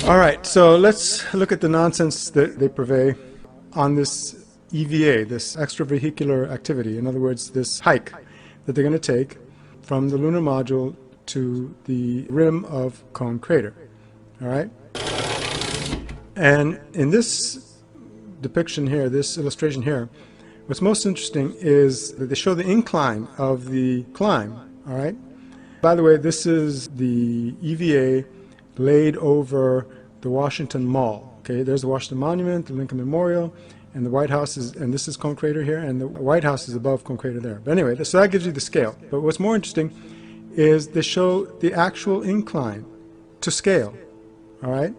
All right, so let's look at the nonsense that they purvey on this EVA, this extravehicular activity. In other words, this hike that they're going to take from the lunar module to the rim of Cone Crater. All right? And in this depiction here, this illustration here, what's most interesting is that they show the incline of the climb. All right? By the way, this is the EVA laid over the Washington Mall. Okay, there's the Washington Monument, the Lincoln Memorial, and the White House is, and this is Cone Crater here, and the White House is above Cone Crater there. But anyway, so that gives you the scale. But what's more interesting is they show the actual incline to scale. All right,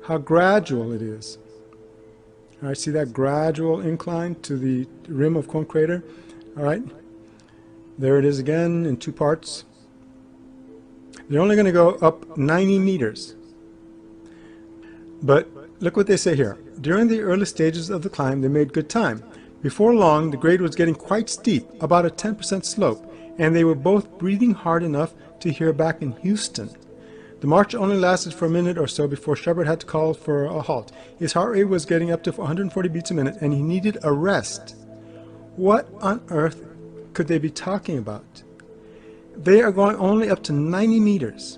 how gradual it is. All right, see that gradual incline to the rim of Cone Crater? All right, there it is again in two parts. They're only going to go up 90 meters. But look what they say here. During the early stages of the climb, they made good time. Before long, the grade was getting quite steep, about a 10% slope, and they were both breathing hard enough to hear back in Houston. The march only lasted for a minute or so before Shepard had to call for a halt. His heart rate was getting up to 140 beats a minute, and he needed a rest. What on earth could they be talking about? They are going only up to 90 meters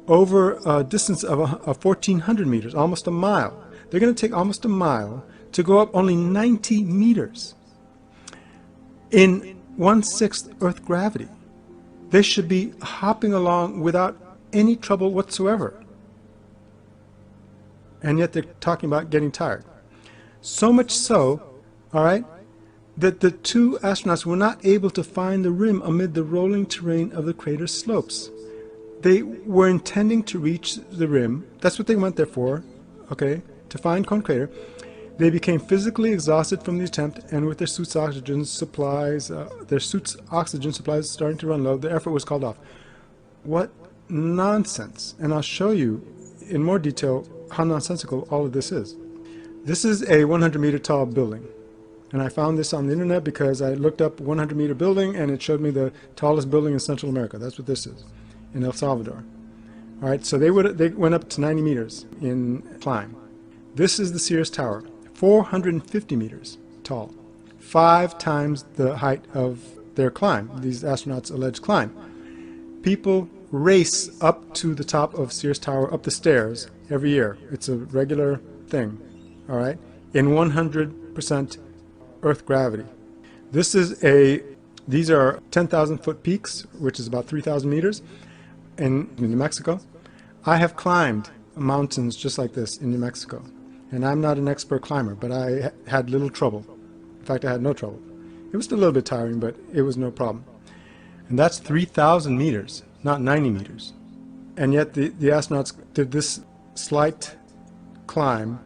over a distance of 1,400 meters, almost a mile. They're going to take almost a mile to go up only 90 meters in 1/6 Earth gravity. They should be hopping along without any trouble whatsoever. And yet they're talking about getting tired. So much so, all right, that the two astronauts were not able to find the rim amid the rolling terrain of the crater slopes. They were intending to reach the rim. That's what they went there for, okay, to find Cone Crater. They became physically exhausted from the attempt, and with their suits' oxygen supplies starting to run low, the effort was called off. What nonsense! And I'll show you in more detail how nonsensical all of this is. This is a 100-meter tall building. And I found this on the internet because I looked up 100-meter building and it showed me the tallest building in Central America. That's what this is, in El Salvador. All right, so they went up to 90 meters in climb. This is the Sears Tower, 450 meters tall, 5 times the height of their climb, these astronauts' alleged climb. People race up to the top of Sears Tower, up the stairs, every year. It's a regular thing, all right, in 100% Earth gravity. These are 10,000 foot peaks, which is about 3,000 meters in New Mexico. I have climbed mountains just like this in New Mexico, and I'm not an expert climber, but I had little trouble. In fact, I had no trouble. It was a little bit tiring, but it was no problem. And that's 3,000 meters, not 90 meters. And yet the astronauts did this slight climb,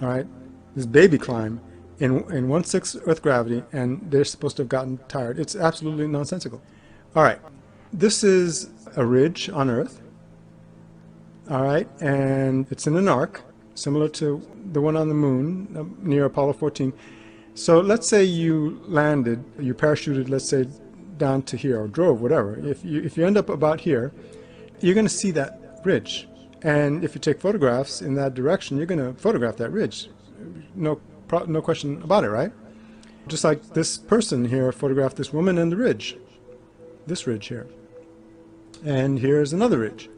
all right, this baby climb, in 1/6 Earth gravity, and they're supposed to have gotten tired. It's absolutely nonsensical. All right, this is a ridge on Earth, all right, and it's in an arc, similar to the one on the moon near Apollo 14. So let's say you landed, you parachuted, let's say, down to here, or drove, whatever. If you end up about here, you're going to see that ridge. And if you take photographs in that direction, you're going to photograph that ridge. No question about it, right? Just like this person here photographed this woman and the ridge, this ridge here. And here's another ridge.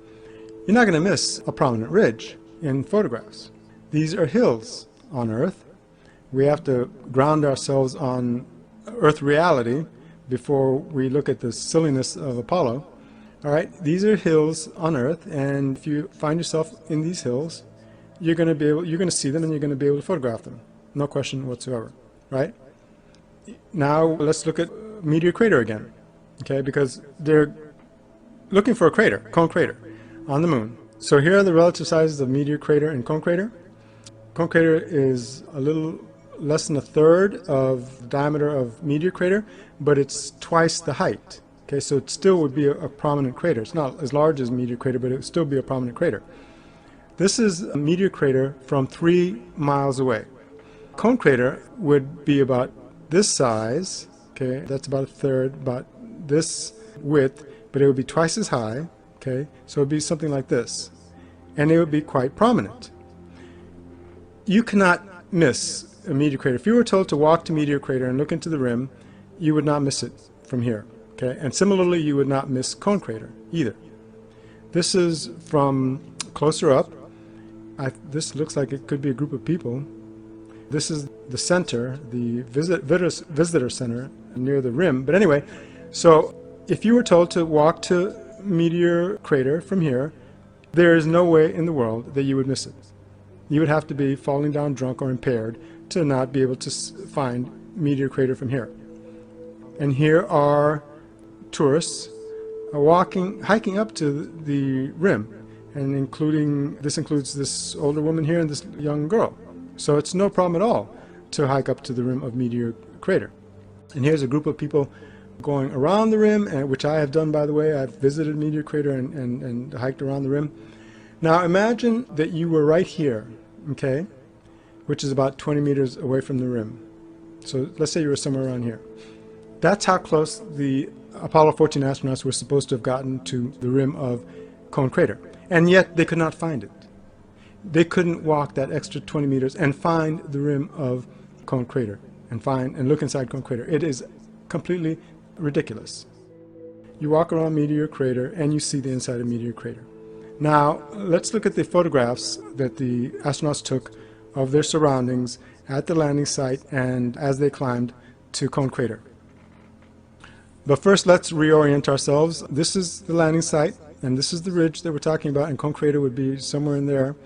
You're not going to miss a prominent ridge in photographs. These are hills on Earth. We have to ground ourselves on Earth reality before we look at the silliness of Apollo. All right, these are hills on Earth, and if you find yourself in these hills, you're going to see them, and you're going to be able to photograph them. No question whatsoever, right? Now let's look at Meteor Crater again, okay? Because they're looking for a crater, Cone Crater, on the moon. So here are the relative sizes of Meteor Crater and Cone Crater. Cone Crater is a little less than a third of the diameter of Meteor Crater, but it's twice the height. Okay, so it still would be a prominent crater. It's not as large as Meteor Crater, but it would still be a prominent crater. This is a Meteor Crater from 3 miles away. Cone Crater would be about this size, okay, that's about a third, about this width, but it would be twice as high, okay, so it would be something like this. and they would be quite prominent. You cannot miss a meteor crater. If you were told to walk to meteor crater and look into the rim, you would not miss it from here. Okay, and similarly, you would not miss cone crater either. This is from closer up. This looks like it could be a group of people. This is the center, the visitor center near the rim. But anyway, so if you were told to walk to meteor crater from here, there is no way in the world that you would miss it. You would have to be falling down drunk or impaired to not be able to find meteor crater from here. And here are tourists hiking up to the rim, and this includes this older woman here and this young girl. So it's no problem at all to hike up to the rim of meteor crater. And here's a group of people going around the rim, which I have done, by the way. I've visited meteor crater and hiked around the rim. Now imagine that you were right here, okay, which is about 20 meters away from the rim. So let's say you were somewhere around here. That's how close the Apollo 14 astronauts were supposed to have gotten to the rim of Cone Crater, and yet they could not find it. They couldn't walk that extra 20 meters and find the rim of Cone Crater and look inside Cone Crater. It is completely ridiculous. You walk around Meteor Crater and you see the inside of Meteor Crater. Now let's look at the photographs that the astronauts took of their surroundings at the landing site and as they climbed to Cone Crater. But first, let's reorient ourselves. This is the landing site, and this is the ridge that we're talking about, and Cone Crater would be somewhere in there.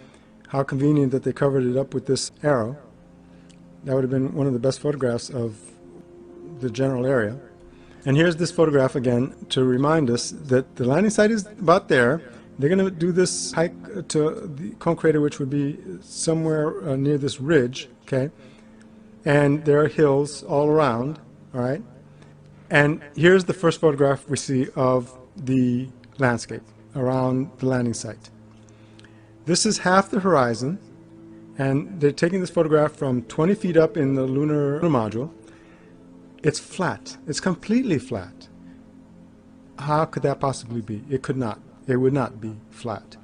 How convenient that they covered it up with this arrow. That would have been one of the best photographs of the general area. And here's this photograph again to remind us that the landing site is about there. They're going to do this hike to the Cone Crater, which would be somewhere near this ridge, okay? And there are hills all around, all right? And here's the first photograph we see of the landscape around the landing site. This is half the horizon, and they're taking this photograph from 20 feet up in the lunar module. It's flat. It's completely flat. How could that possibly be? It could not. It would not be flat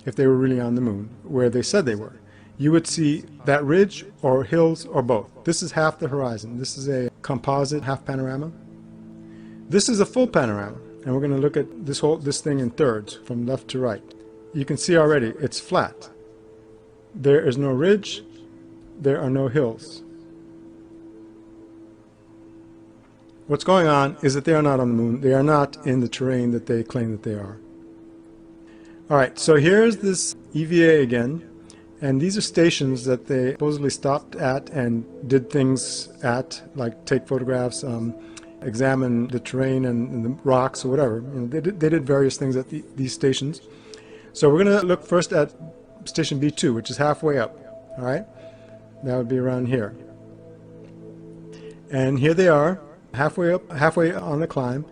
if they were really on the moon, where they said they were. You would see that ridge or hills or both. This is half the horizon. This is a composite half panorama. This is a full panorama, and we're going to look at this thing in thirds, from left to right. You can see already it's flat. There is no ridge. There are no hills. What's going on is that they are not on the moon. They are not in the terrain that they claim that they are. All right, so here's this EVA again, and these are stations that they supposedly stopped at and did things at, like take photographs, examine the terrain and the rocks or whatever. You know, they did various things at these stations. So we're going to look first at station B2, which is halfway up. All right, that would be around here. And here they are, halfway up, halfway on the climb,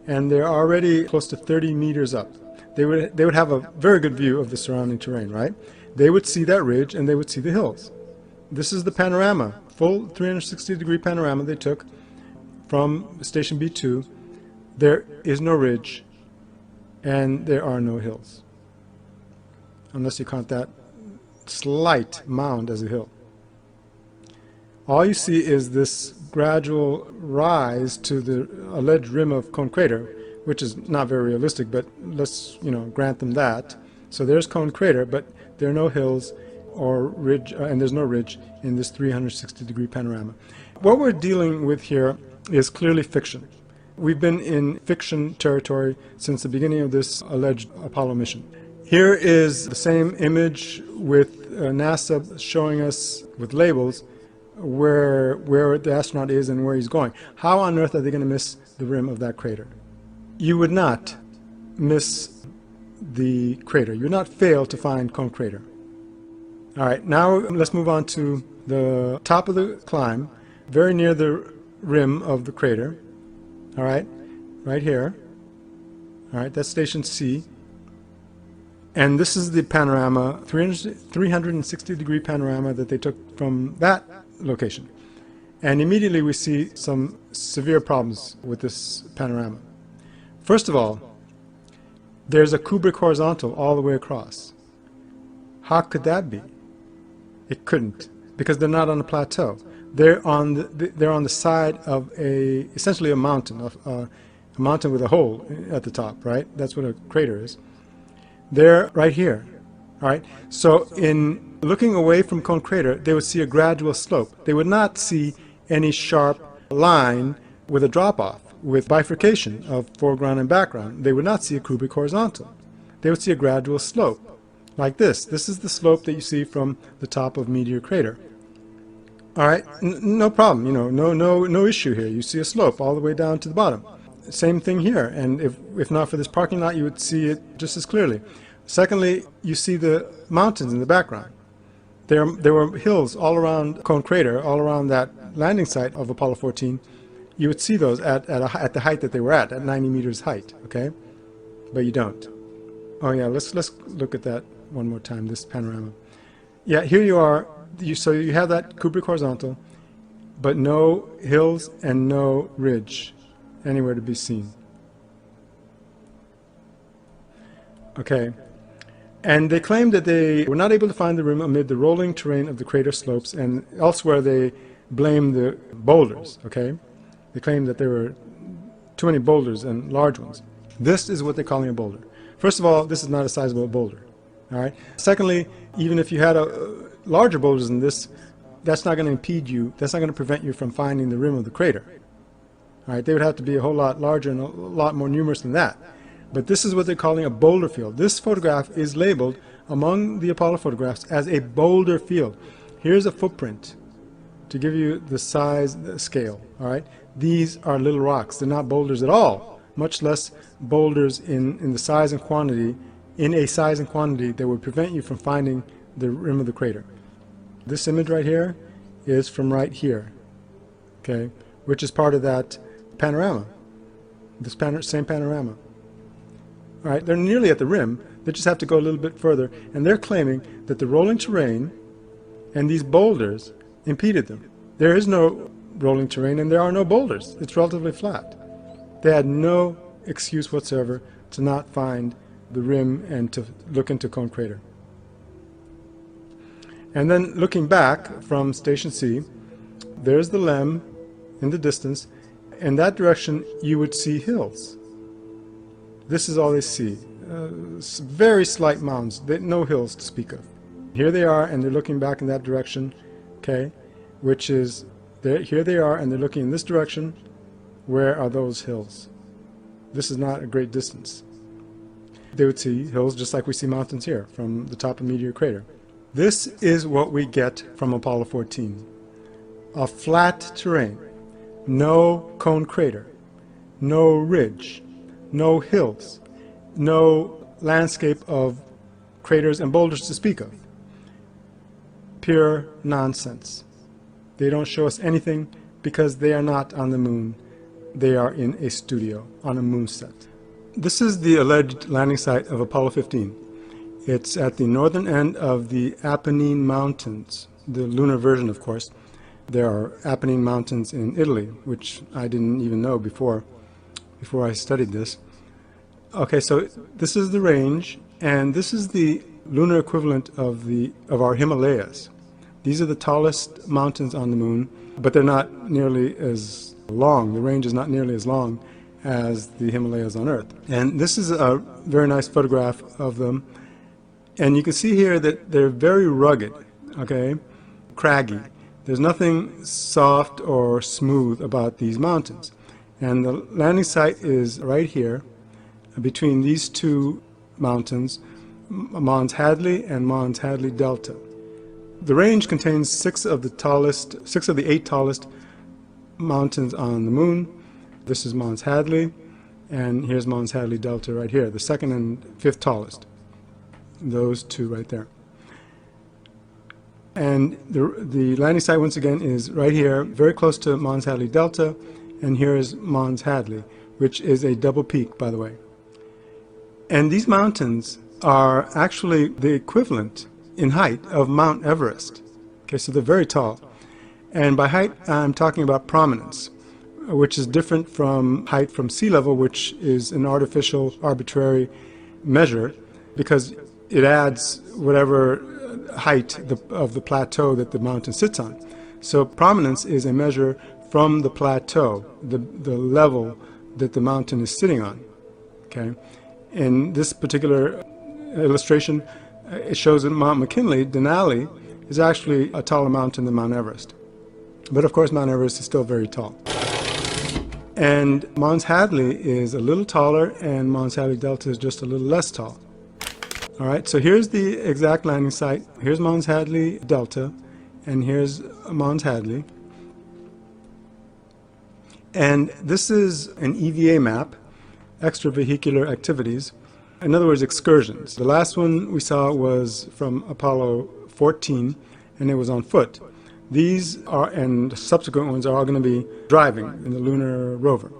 and they're already close to 30 meters up. They would have a very good view of the surrounding terrain, right? They would see that ridge and they would see the hills. This is the panorama, full 360-degree panorama they took from station B2. There is no ridge and there are no hills, unless you count that slight mound as a hill. All you see is this gradual rise to the alleged rim of Cone Crater, which is not very realistic, but let's grant them that. So there's Cone Crater, but there are no hills or ridge, and there's no ridge in this 360-degree panorama. What we're dealing with here is clearly fiction. We've been in fiction territory since the beginning of this alleged Apollo mission. Here is the same image with NASA showing us with labels where the astronaut is and where he's going. How on earth are they going to miss the rim of that crater? You would not miss the crater. You would not fail to find Cone Crater. All right, now let's move on to the top of the climb, very near the rim of the crater. All right, right here. All right, that's station C. And this is the panorama, 360-degree panorama that they took from that location. And immediately we see some severe problems with this panorama. First of all, there's a cubic horizontal all the way across. How could that be? It couldn't, because they're not on a plateau. They're on the side of essentially a mountain, a mountain with a hole at the top, right? That's what a crater is. They're right here, all right? So in looking away from Cone Crater, they would see a gradual slope. They would not see any sharp line with a drop-off, with bifurcation of foreground and background. They would not see a cubic horizontal. They would see a gradual slope, like this. This is the slope that you see from the top of Meteor Crater. All right, no problem, you know, no issue here. You see a slope all the way down to the bottom. Same thing here, and if not for this parking lot, you would see it just as clearly. Secondly, you see the mountains in the background. There were hills all around Cone Crater, all around that landing site of Apollo 14. You would see those at the height that they were at 90 meters height, okay? But you don't. Oh yeah, let's look at that one more time, this panorama. Yeah, here you are. So you have that cubic horizontal, but no hills and no ridge anywhere to be seen. Okay. And they claimed that they were not able to find the rim amid the rolling terrain of the crater slopes, and elsewhere they blamed the boulders, okay? They claimed that there were too many boulders and large ones. This is what they're calling a boulder. First of all, this is not a sizable boulder, all right? Secondly, even if you had larger boulders than this, that's not going to impede you, that's not going to prevent you from finding the rim of the crater. All right, they would have to be a whole lot larger and a lot more numerous than that. But this is what they're calling a boulder field. This photograph is labeled among the Apollo photographs as a boulder field. Here's a footprint to give you the size, the scale, all right? These are little rocks. They're not boulders at all, much less boulders in the size and quantity, in a size and quantity that would prevent you from finding the rim of the crater. This image right here is from right here, okay, which is part of that panorama, this same panorama. All right, they're nearly at the rim. They just have to go a little bit further, and they're claiming that the rolling terrain and these boulders impeded them. There is no rolling terrain, and there are no boulders. It's relatively flat. They had no excuse whatsoever to not find the rim and to look into Cone Crater. And then looking back from Station C, there's the LEM in the distance. In that direction, you would see hills. This is all they see. Very slight mounds, no hills to speak of. Here they are, and they're looking back in that direction, okay, which is, here they are, and they're looking in this direction. Where are those hills? This is not a great distance. They would see hills just like we see mountains here from the top of Meteor Crater. This is what we get from Apollo 14. A flat terrain, no Cone Crater, no ridge, no hills, no landscape of craters and boulders to speak of. Pure nonsense. They don't show us anything because they are not on the moon. They are in a studio on a moon set. This is the alleged landing site of Apollo 15. It's at the northern end of the Apennine Mountains, the lunar version, of course. There are Apennine Mountains in Italy, which I didn't even know before I studied this. Okay, so this is the range, and this is the lunar equivalent of our Himalayas. These are the tallest mountains on the moon, but they're not nearly as long. The range is not nearly as long as the Himalayas on Earth. And this is a very nice photograph of them. And you can see here that they're very rugged, okay, craggy. There's nothing soft or smooth about these mountains. And the landing site is right here between these two mountains, Mons Hadley and Mons Hadley Delta. The range contains six of the 8 tallest mountains on the moon. This is Mons Hadley, and here's Mons Hadley Delta right here, the 2nd and 5th tallest. Those two right there. And the landing site, once again, is right here, very close to Mons Hadley Delta, and here is Mons Hadley, which is a double peak, by the way. And these mountains are actually the equivalent in height of Mount Everest. Okay, so they're very tall. And by height, I'm talking about prominence, which is different from height from sea level, which is an artificial, arbitrary measure, because it adds whatever height of the plateau that the mountain sits on. So prominence is a measure from the plateau, the level that the mountain is sitting on. Okay, in this particular illustration, it shows that Mount McKinley, Denali, is actually a taller mountain than Mount Everest. But of course, Mount Everest is still very tall. And Mons Hadley is a little taller, and Mons Hadley Delta is just a little less tall. All right, so here's the exact landing site. Here's Mons Hadley Delta, and here's Mons Hadley. And this is an EVA map, extravehicular activities. In other words, excursions. The last one we saw was from Apollo 14, and it was on foot. These are, and subsequent ones are all going to be driving in the lunar rover.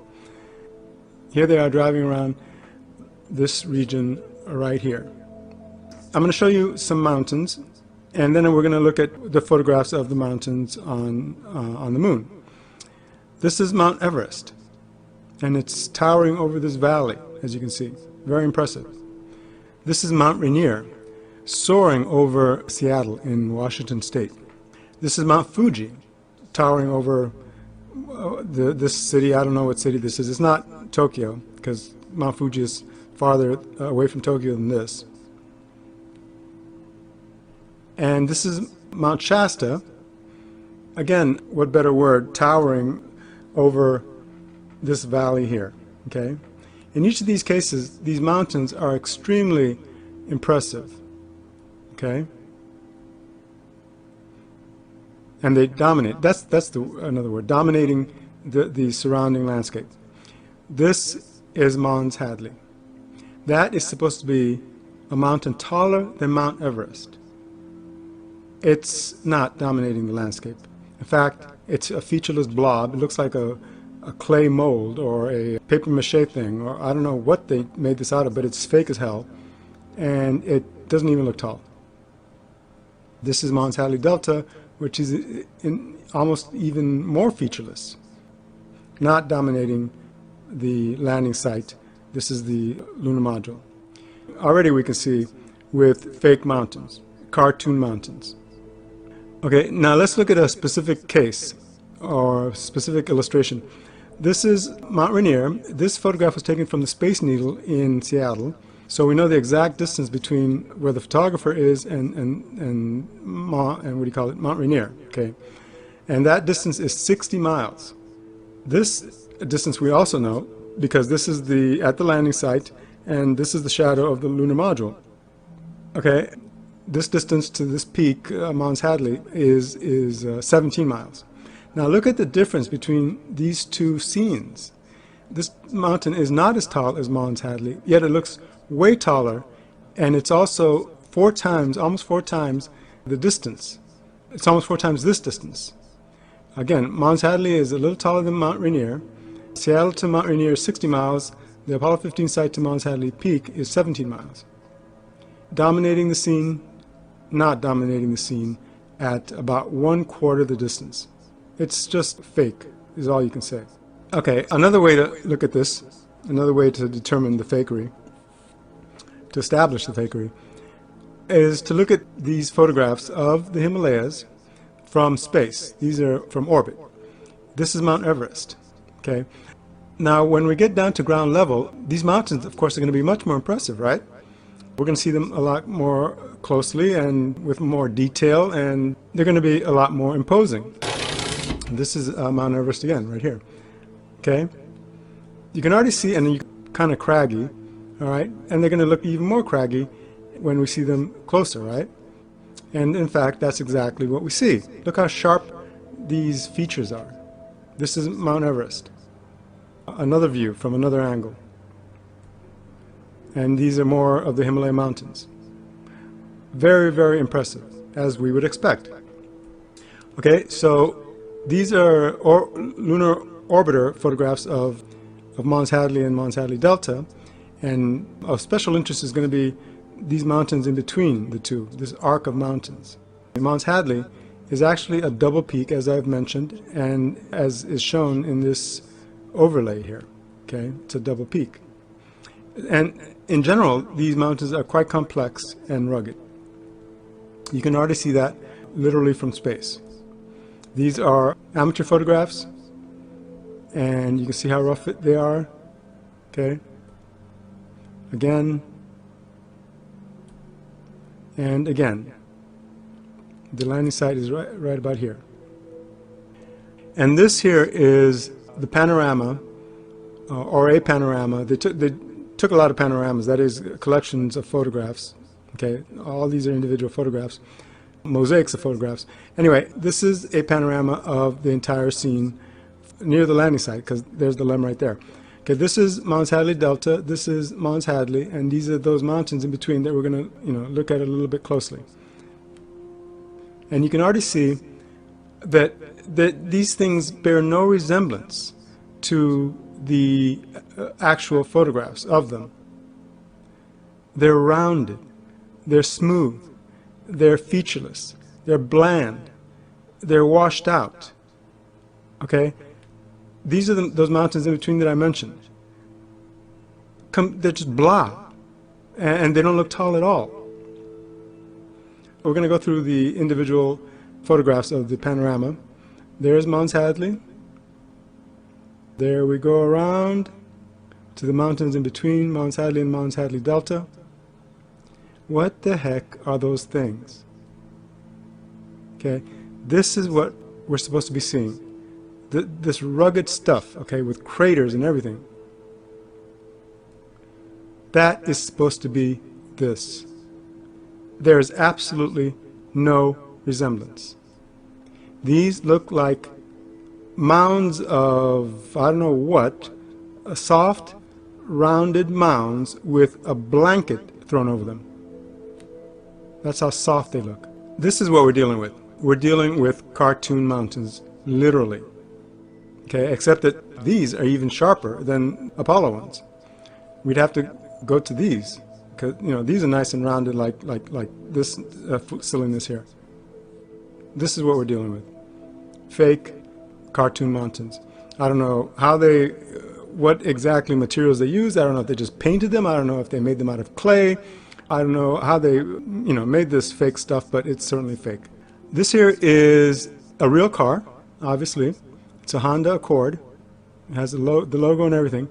Here they are driving around this region right here. I'm going to show you some mountains, and then we're going to look at the photographs of the mountains on the moon. This is Mount Everest, and it's towering over this valley, as you can see. Very impressive. This is Mount Rainier, soaring over Seattle in Washington State. This is Mount Fuji, towering over this city. I don't know what city this is. It's not Tokyo, because Mount Fuji is farther away from Tokyo than this. And this is Mount Shasta. Again, what better word, towering over this valley here. Okay? In each of these cases, these mountains are extremely impressive. Okay? And they dominate. That's another word, dominating the surrounding landscape. This is Mons Hadley. That is supposed to be a mountain taller than Mount Everest. It's not dominating the landscape. In fact, it's a featureless blob. It looks like a clay mold or a paper mache thing, or I don't know what they made this out of, but it's fake as hell, and it doesn't even look tall. This is Mons Hadley Delta, which is almost even more featureless, not dominating the landing site. This is the lunar module. Already we can see with fake mountains, cartoon mountains. Okay, now let's look at a specific case or specific illustration. This is Mount Rainier. This photograph was taken from the Space Needle in Seattle. So we know the exact distance between where the photographer is and what do you call it, Mount Rainier. Okay, and that distance is 60 miles. This distance we also know because this is at the landing site, and this is the shadow of the lunar module. Okay, this distance to this peak, Mons Hadley, is 17 miles. Now look at the difference between these two scenes. This mountain is not as tall as Mons Hadley, yet it looks way taller, and it's also almost four times the distance. It's almost 4 times this distance. Again, Mons Hadley is a little taller than Mount Rainier. Seattle to Mount Rainier is 60 miles. The Apollo 15 site to Mons Hadley Peak is 17 miles. Dominating the scene, not dominating the scene at about 1/4 the distance. It's just fake, is all you can say. Okay, another way to look at this, another way to determine the fakery, to establish the fakery, is to look at these photographs of the Himalayas from space. These are from orbit. This is Mount Everest. Okay. Now, when we get down to ground level, these mountains, of course, are going to be much more impressive, right? We're going to see them a lot more closely and with more detail, and they're going to be a lot more imposing. This is Mount Everest again, right here. Okay. You can already see, and they're kind of craggy. All right, and they're going to look even more craggy when we see them closer, right? And in fact, that's exactly what we see. Look how sharp these features are. This is Mount Everest. Another view from another angle. And these are more of the Himalaya mountains. Very, very impressive, as we would expect. Okay, so these are lunar orbiter photographs of Mons Hadley and Mons Hadley Delta. And of special interest is going to be these mountains in between the two, this arc of mountains. Mons Hadley is actually a double peak, as I've mentioned, and as is shown in this overlay here. Okay, it's a double peak. And in general, these mountains are quite complex and rugged. You can already see that literally from space. These are amateur photographs, and you can see how rough they are. Okay. Again. And again. The landing site is right about here. And this here is the panorama, or a panorama. They took a lot of panoramas, that is, collections of photographs. Okay, all these are individual photographs, mosaics of photographs. Anyway, this is a panorama of the entire scene near the landing site, because there's the LEM right there. Okay, this is Mount Hadley Delta, this is Mount Hadley, and these are those mountains in between that we're going to, look at a little bit closely. And you can already see that these things bear no resemblance to the actual photographs of them. They're rounded, they're smooth, they're featureless, they're bland, they're washed out. Okay? These are those mountains in between that I mentioned. They're just blah, and they don't look tall at all. We're going to go through the individual photographs of the panorama. There's Mount Hadley. There we go around to the mountains in between Mount Hadley and Mount Hadley Delta. What the heck are those things? Okay, this is what we're supposed to be seeing. This rugged stuff, okay, with craters and everything. That is supposed to be this. There is absolutely no resemblance. These look like mounds of, I don't know what, soft, rounded mounds with a blanket thrown over them. That's how soft they look. This is what we're dealing with. We're dealing with cartoon mountains, literally. Okay, except that these are even sharper than Apollo ones. We'd have to go to these, because these are nice and rounded, like this silliness here. This is what we're dealing with. Fake cartoon mountains. I don't know how what exactly materials they used. I don't know if they just painted them. I don't know if they made them out of clay. I don't know how they, made this fake stuff, but it's certainly fake. This here is a real car, obviously. It's a Honda Accord. It has the logo and everything,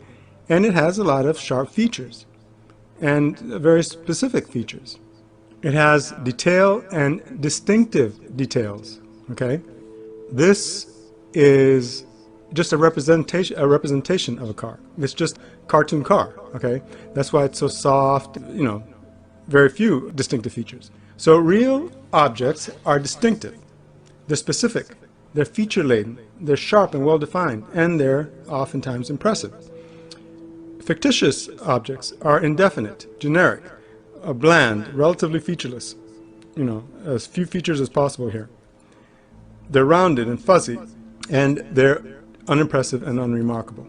and it has a lot of sharp features and very specific features. It has detail and distinctive details. Okay, this is just a representation of a car. It's just a cartoon car. Okay, that's why it's so soft. Very few distinctive features. So real objects are distinctive. They're specific. They're feature-laden. They're sharp and well-defined, and they're oftentimes impressive. Fictitious objects are indefinite, generic, bland, relatively featureless. As few features as possible here. They're rounded and fuzzy, and they're unimpressive and unremarkable.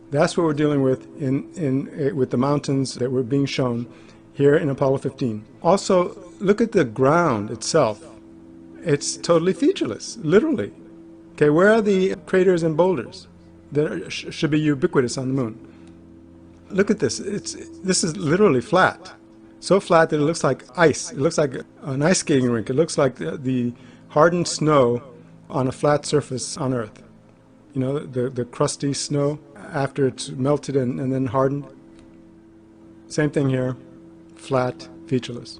That's what we're dealing with with the mountains that were being shown here in Apollo 15. Also, look at the ground itself. It's totally featureless, literally. Okay, where are the craters and boulders that should be ubiquitous on the moon? Look at this. This is literally flat. So flat that it looks like ice. It looks like an ice skating rink. It looks like the hardened snow on a flat surface on Earth. The crusty snow after it's melted and then hardened. Same thing here. Flat, featureless.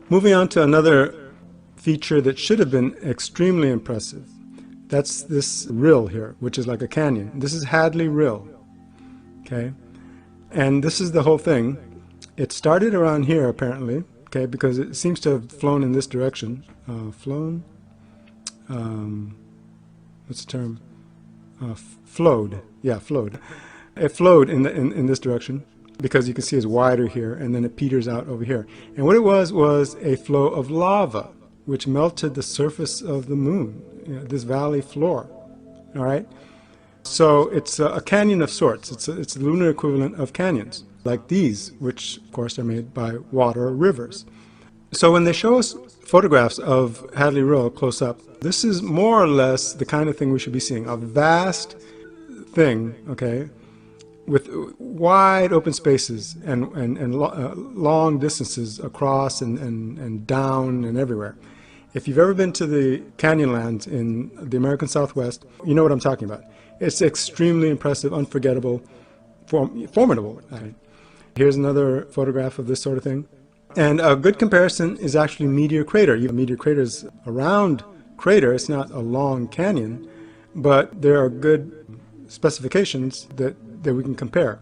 Moving on to another feature that should have been extremely impressive. That's this rill here, which is like a canyon. This is Hadley Rill. Okay? And this is the whole thing. It started around here, apparently, okay, because it seems to have flown in this direction. Flown? What's the term? Flowed. Yeah, flowed. It flowed in this direction, because you can see it's wider here, and then it peters out over here. And what it was a flow of lava, which melted the surface of the moon, this valley floor. All right? So it's a canyon of sorts. It's the lunar equivalent of canyons, like these, which, of course, are made by water or rivers. So when they show us photographs of Hadley Rill close up, this is more or less the kind of thing we should be seeing. A vast thing, okay, with wide open spaces and long distances across and down and everywhere. If you've ever been to the Canyonlands in the American Southwest, you know what I'm talking about. It's extremely impressive, unforgettable, formidable. Here's another photograph of this sort of thing. And a good comparison is actually Meteor Crater. Meteor Crater is a round crater. It's not a long canyon, but there are good specifications that we can compare.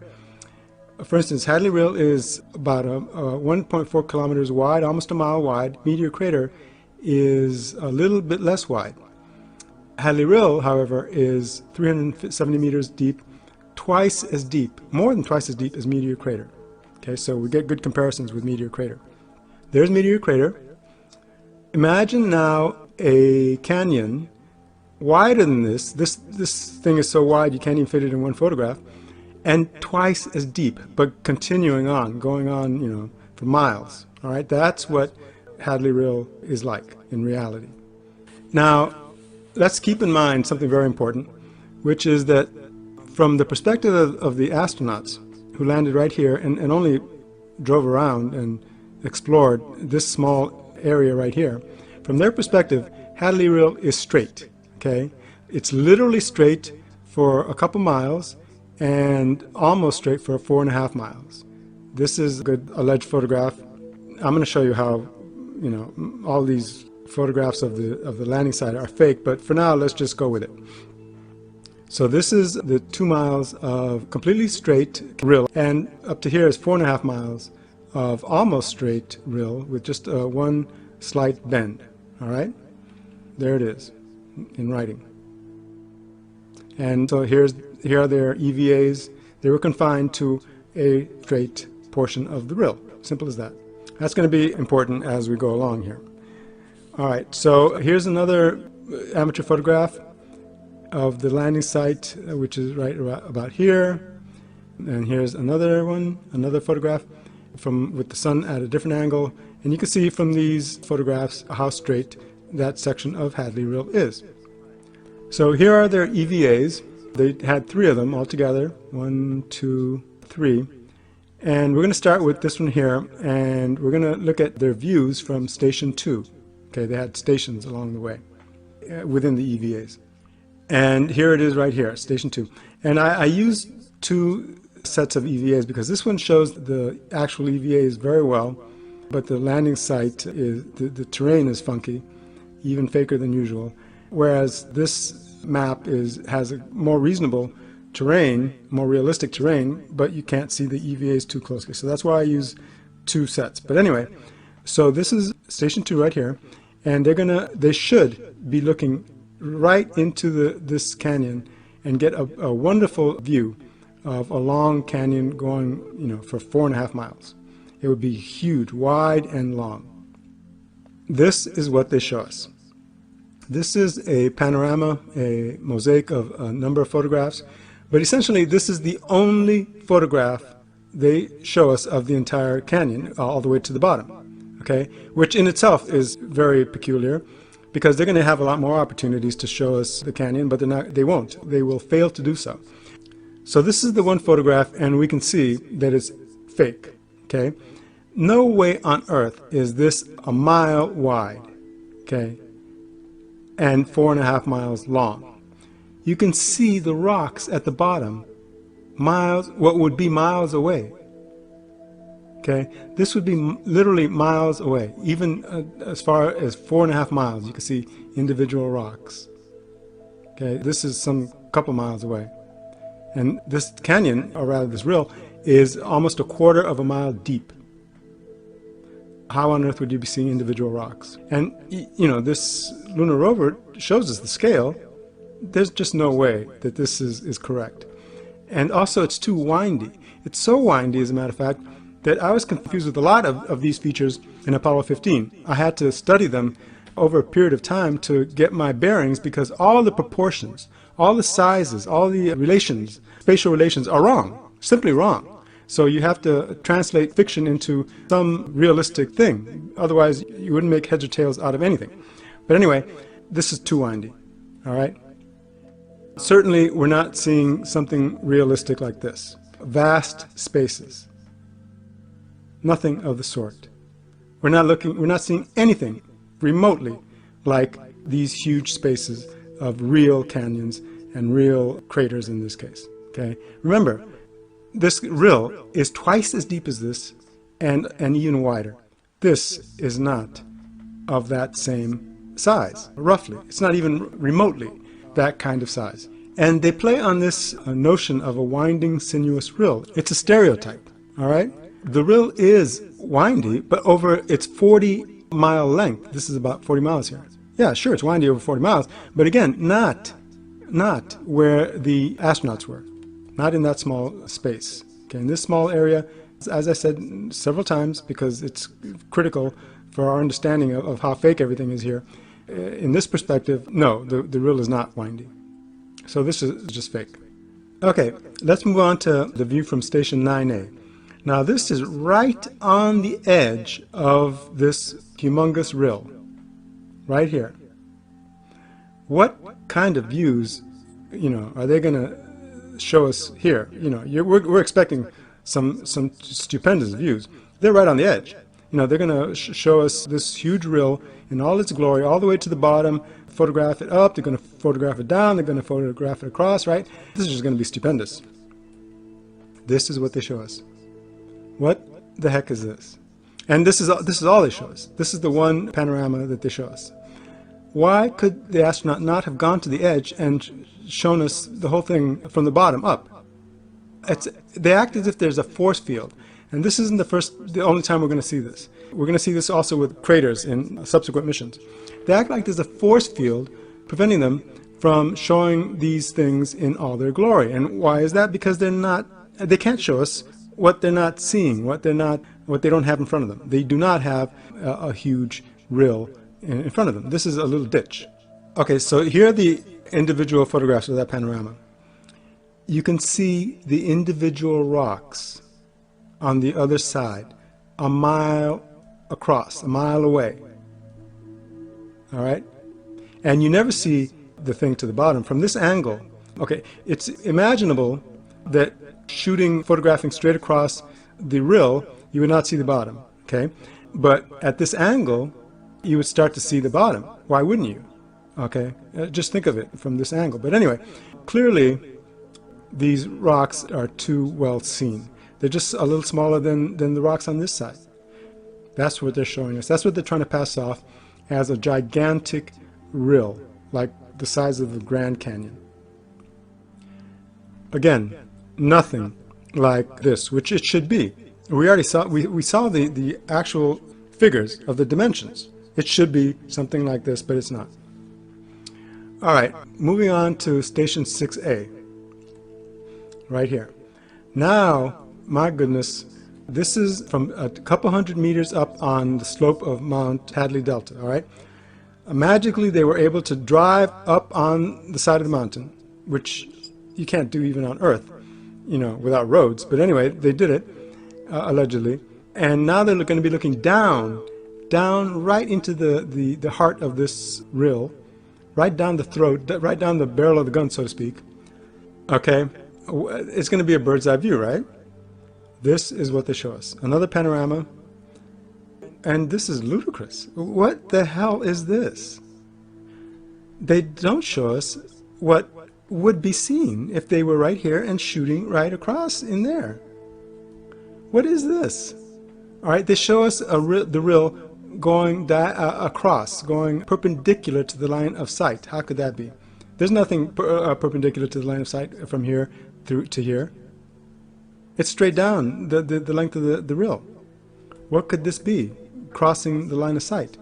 For instance, Hadley Rill is about 1.4 kilometers wide, almost a mile wide. Meteor Crater is a little bit less wide. Hadley Rill, however, is 370 meters deep, twice as deep, more than twice as deep as Meteor Crater. Okay, so we get good comparisons with Meteor Crater. There's Meteor Crater. Imagine now a canyon wider than this. This thing is so wide you can't even fit it in one photograph, and twice as deep, but continuing on, going on, you know, for miles. All right, that's what Hadley Rill is like in reality. Now, let's keep in mind something very important, which is that from the perspective of the astronauts who landed right here and only drove around and explored this small area right here, from their perspective, Hadley Rill is straight. Okay, it's literally straight for a couple miles and almost straight for 4.5 miles. This is a good alleged photograph. I'm going to show you how, you know, all these photographs of the landing site are fake, but for now let's just go with it. So this is the 2 miles of completely straight rill, and up to here is 4.5 miles of almost straight rill with just one slight bend. All right, there it is in writing. And so here are their EVAs. They were confined to a straight portion of the rill. Simple as that. That's going to be important as we go along here. All right, so here's another amateur photograph of the landing site, which is right about here. And here's another one, another photograph with the sun at a different angle. And you can see from these photographs how straight that section of Hadley Rill is. So here are their EVAs. They had 3 of them altogether, 1, 2, 3. And we're going to start with this one here, and we're going to look at their views from Station 2. Okay, they had stations along the way within the EVAs. And here it is right here, Station 2. And I used 2 sets of EVAs because this one shows the actual EVAs very well, but the landing site, the terrain is funky, even faker than usual. Whereas this map has a more reasonable terrain, more realistic terrain, but you can't see the EVAs too closely. So that's why I use 2 sets. But anyway, so this is Station 2 right here, and they should be looking right into this canyon and get a wonderful view of a long canyon going, you know, for 4.5 miles. It would be huge, wide and long. This is what they show us. This is a panorama, a mosaic of a number of photographs, but essentially this is the only photograph they show us of the entire canyon all the way to the bottom, okay? Which in itself is very peculiar because they're going to have a lot more opportunities to show us the canyon, but they won't. They will fail to do so. So this is the one photograph, and we can see that it's fake, okay? No way on earth is this a mile wide, okay, and 4.5 miles long. You can see the rocks at the bottom, what would be miles away. Okay, this would be literally miles away, even as far as 4.5 miles. You can see individual rocks. Okay, this is some couple miles away, and this canyon, or rather this rill, is almost 1/4 mile deep. How on earth would you be seeing individual rocks? And you know, this lunar rover shows us the scale. There's just no way that this is correct. And also it's too windy. It's so windy, as a matter of fact, that I was confused with a lot of these features in Apollo 15. I had to study them over a period of time to get my bearings because all the proportions, all the sizes, all the relations, spatial relations are wrong, simply wrong. So you have to translate fiction into some realistic thing. Otherwise, you wouldn't make heads or tails out of anything. But anyway, this is too windy, all right? Certainly, we're not seeing something realistic like this. vast spaces. Nothing of the sort. We're not seeing anything remotely like these huge spaces of real canyons and real craters in this case. Okay? Remember, this rill is twice as deep as this and even wider. This is not of that same size, roughly. It's not even remotely that kind of size. And they play on this notion of a winding, sinuous rill. It's a stereotype, all right? The rill is windy, but over its 40-mile length. This is about 40 miles here. Yeah, sure, it's windy over 40 miles, but again, not where the astronauts were. Not in that small space. Okay, in this small area, as I said several times, because it's critical for our understanding of how fake everything is here, in this perspective, no, the rill is not windy. So this is just fake. Okay, let's move on to the view from Station 9A. Now this is right on the edge of this humongous rill, right here. What kind of views, are they going to show us here? We're expecting some stupendous views. They're right on the edge. They're going to show us this huge rill in all its glory, all the way to the bottom, photograph it up, they're going to photograph it down, they're going to photograph it across, right? This is just going to be stupendous. This is what they show us. What the heck is this? And this is all they show us. This is the one panorama that they show us. Why could the astronaut not have gone to the edge and shown us the whole thing from the bottom up? They act as if there's a force field. And this isn't the only time we're going to see this. We're going to see this also with craters in subsequent missions. They act like there's a force field preventing them from showing these things in all their glory. And why is that? Because they can't show us what they're not seeing, what they don't have in front of them. They do not have a huge rill in front of them. This is a little ditch. Okay, so here are the individual photographs of that panorama. You can see the individual rocks on the other side, a mile across, a mile away. All right? And you never see the thing to the bottom from this angle. Okay, it's imaginable that photographing straight across the rill, you would not see the bottom. Okay? But at this angle, you would start to see the bottom. Why wouldn't you? Okay? Just think of it from this angle. But anyway, clearly these rocks are too well seen. They're just a little smaller than the rocks on this side. That's what they're showing us. That's what they're trying to pass off as a gigantic rill, like the size of the Grand Canyon. Again, nothing like this, which it should be. We already saw, we saw the actual figures of the dimensions. It should be something like this, but it's not. All right, moving on to Station 6A, right here. Now, my goodness, this is from a couple hundred meters up on the slope of Mount Hadley Delta, all right? Magically, they were able to drive up on the side of the mountain, which you can't do even on Earth, without roads. But anyway, they did it, allegedly. And now they're going to be looking down right into the heart of this rill, right down the throat, right down the barrel of the gun, so to speak. Okay? It's going to be a bird's eye view, right? This is what they show us. Another panorama. And this is ludicrous. What the hell is this? They don't show us what would be seen if they were right here and shooting right across in there. What is this? All right, they show us the rill going across, going perpendicular to the line of sight. How could that be? There's nothing perpendicular to the line of sight from here through to here. It's straight down the length of the rill. What could this be, crossing the line of sight?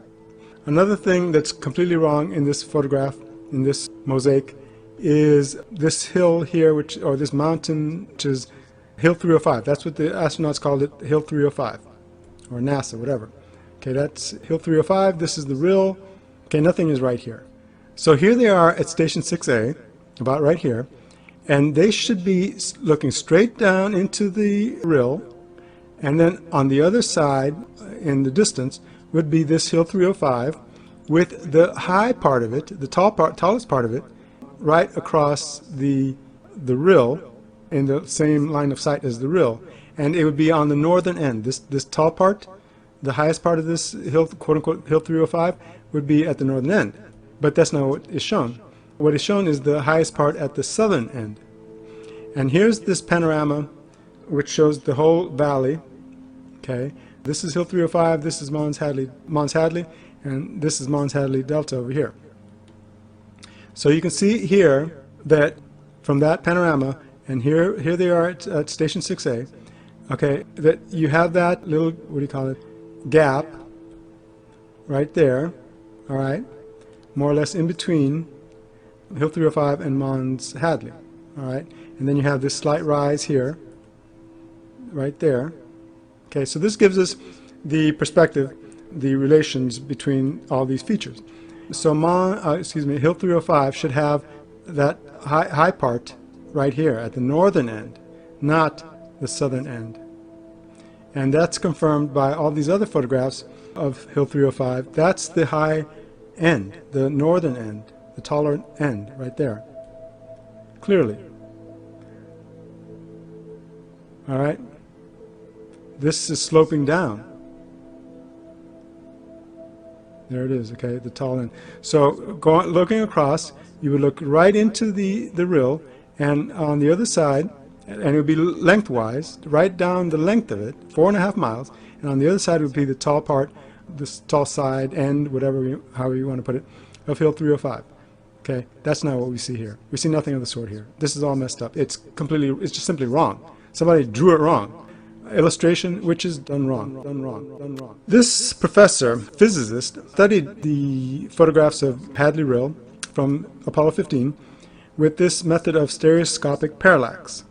Another thing that's completely wrong in this photograph, in this mosaic, is this hill here, or this mountain, which is Hill 305. That's what the astronauts called it, Hill 305, or NASA, whatever. Okay, that's Hill 305. This is the rill. Okay, nothing is right here. So here they are at Station 6A, about right here. And they should be looking straight down into the rill, and then on the other side, in the distance, would be this Hill 305, with the high part of it, the tallest part of it, right across the rill, in the same line of sight as the rill, and it would be on the northern end. This tall part, the highest part of this hill, quote-unquote Hill 305, would be at the northern end. But that's not what is shown. What is shown is the highest part at the southern end. And here's this panorama which shows the whole valley. Okay, this is Hill 305, this is Mons Hadley, and this is Mons Hadley Delta over here. So you can see here that from that panorama, and here they are at Station 6A, okay, that you have that little, what do you call it, gap right there, all right, more or less in between Hill 305 and Mons Hadley, all right, and then you have this slight rise here, right there. Okay, so this gives us the perspective, the relations between all these features. So Hill 305 should have that high part right here at the northern end, not the southern end. And that's confirmed by all these other photographs of Hill 305. That's the high end, the northern end, the taller end right there, clearly. All right. This is sloping down. There it is, okay, the tall end. So looking across, you would look right into the rill, and on the other side, and it would be lengthwise, right down the length of it, 4.5 miles, and on the other side would be the tall part, this tall side end, however you want to put it, of Hill 305. Okay, that's not what we see here. We see nothing of the sort here. This is all messed up. It's just simply wrong. Somebody drew it wrong. Illustration which is done wrong. This professor, physicist, studied the photographs of Hadley Rill from Apollo 15 with this method of stereoscopic parallax,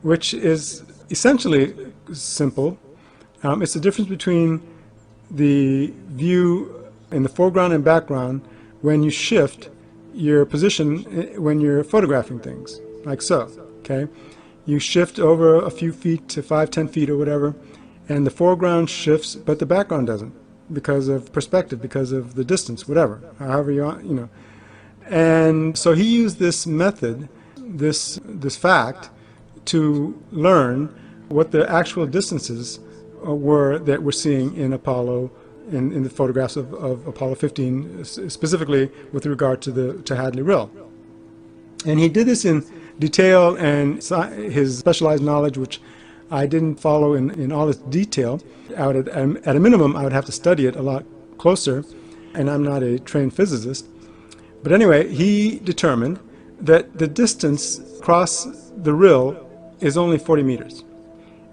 which is essentially simple. It's the difference between the view in the foreground and background when you shift your position when you're photographing things, like so, okay? You shift over a few feet to 5-10 feet or whatever, and the foreground shifts, but the background doesn't, because of perspective, because of the distance, whatever, however you want, you know. And so he used this method, this fact, to learn what the actual distances were that we're seeing in Apollo, in the photographs of Apollo 15, specifically with regard to Hadley Rill. And he did this in detail, and his specialized knowledge, which I didn't follow in all its detail. At a minimum, I would have to study it a lot closer, and I'm not a trained physicist. But anyway, he determined that the distance across the rill is only 40 meters.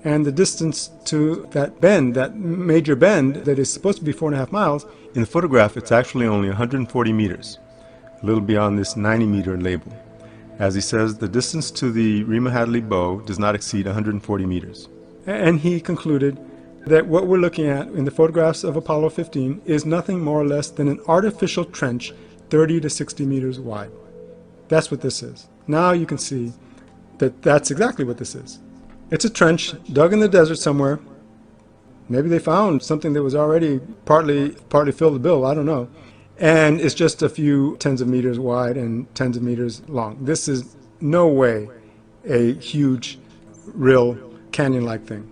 And the distance to that bend, that major bend that is supposed to be 4.5 miles, in the photograph it's actually only 140 meters, a little beyond this 90-meter label. As he says, the distance to the Rima-Hadley bow does not exceed 140 meters. And he concluded that what we're looking at in the photographs of Apollo 15 is nothing more or less than an artificial trench 30 to 60 meters wide. That's what this is. Now you can see that that's exactly what this is. It's a trench dug in the desert somewhere. Maybe they found something that was already partly filled the bill, I don't know. And it's just a few tens of meters wide and tens of meters long. This is no way a huge rill canyon-like thing.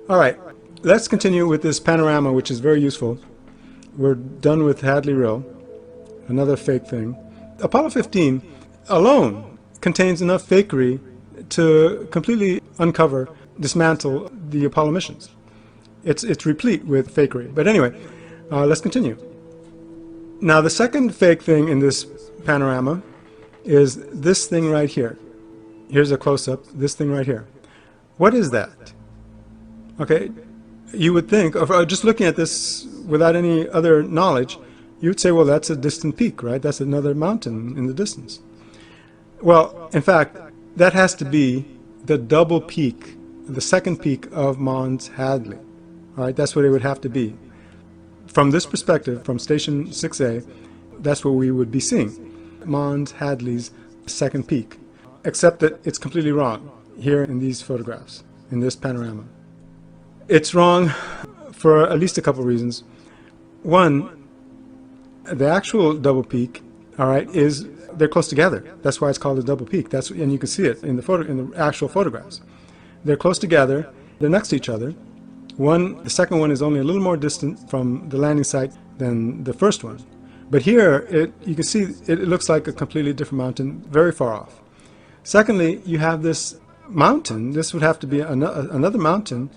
All right, let's continue with this panorama, which is very useful. We're done with Hadley Rill, another fake thing. Apollo 15 alone contains enough fakery to completely uncover, dismantle the Apollo missions. It's replete with fakery. But anyway, let's continue. Now the second fake thing in this panorama is this thing right here. Here's a close-up, this thing right here. What is that? Okay, you would think, just looking at this without any other knowledge, you would say, well, that's a distant peak, right? That's another mountain in the distance. Well, in fact, that has to be the double peak, the second peak of Mons Hadley. All right, that's what it would have to be. From this perspective, from Station 6A, that's what we would be seeing, Mons Hadley's second peak, except that it's completely wrong here in these photographs, in this panorama. It's wrong for at least a couple reasons. One, the actual double peak all right, is they're close together. That's why it's called a double peak. And you can see it in the actual photographs. They're close together. They're next to each other. The second one is only a little more distant from the landing site than the first one. But here, you can see it looks like a completely different mountain, very far off. Secondly, you have this mountain. This would have to be another mountain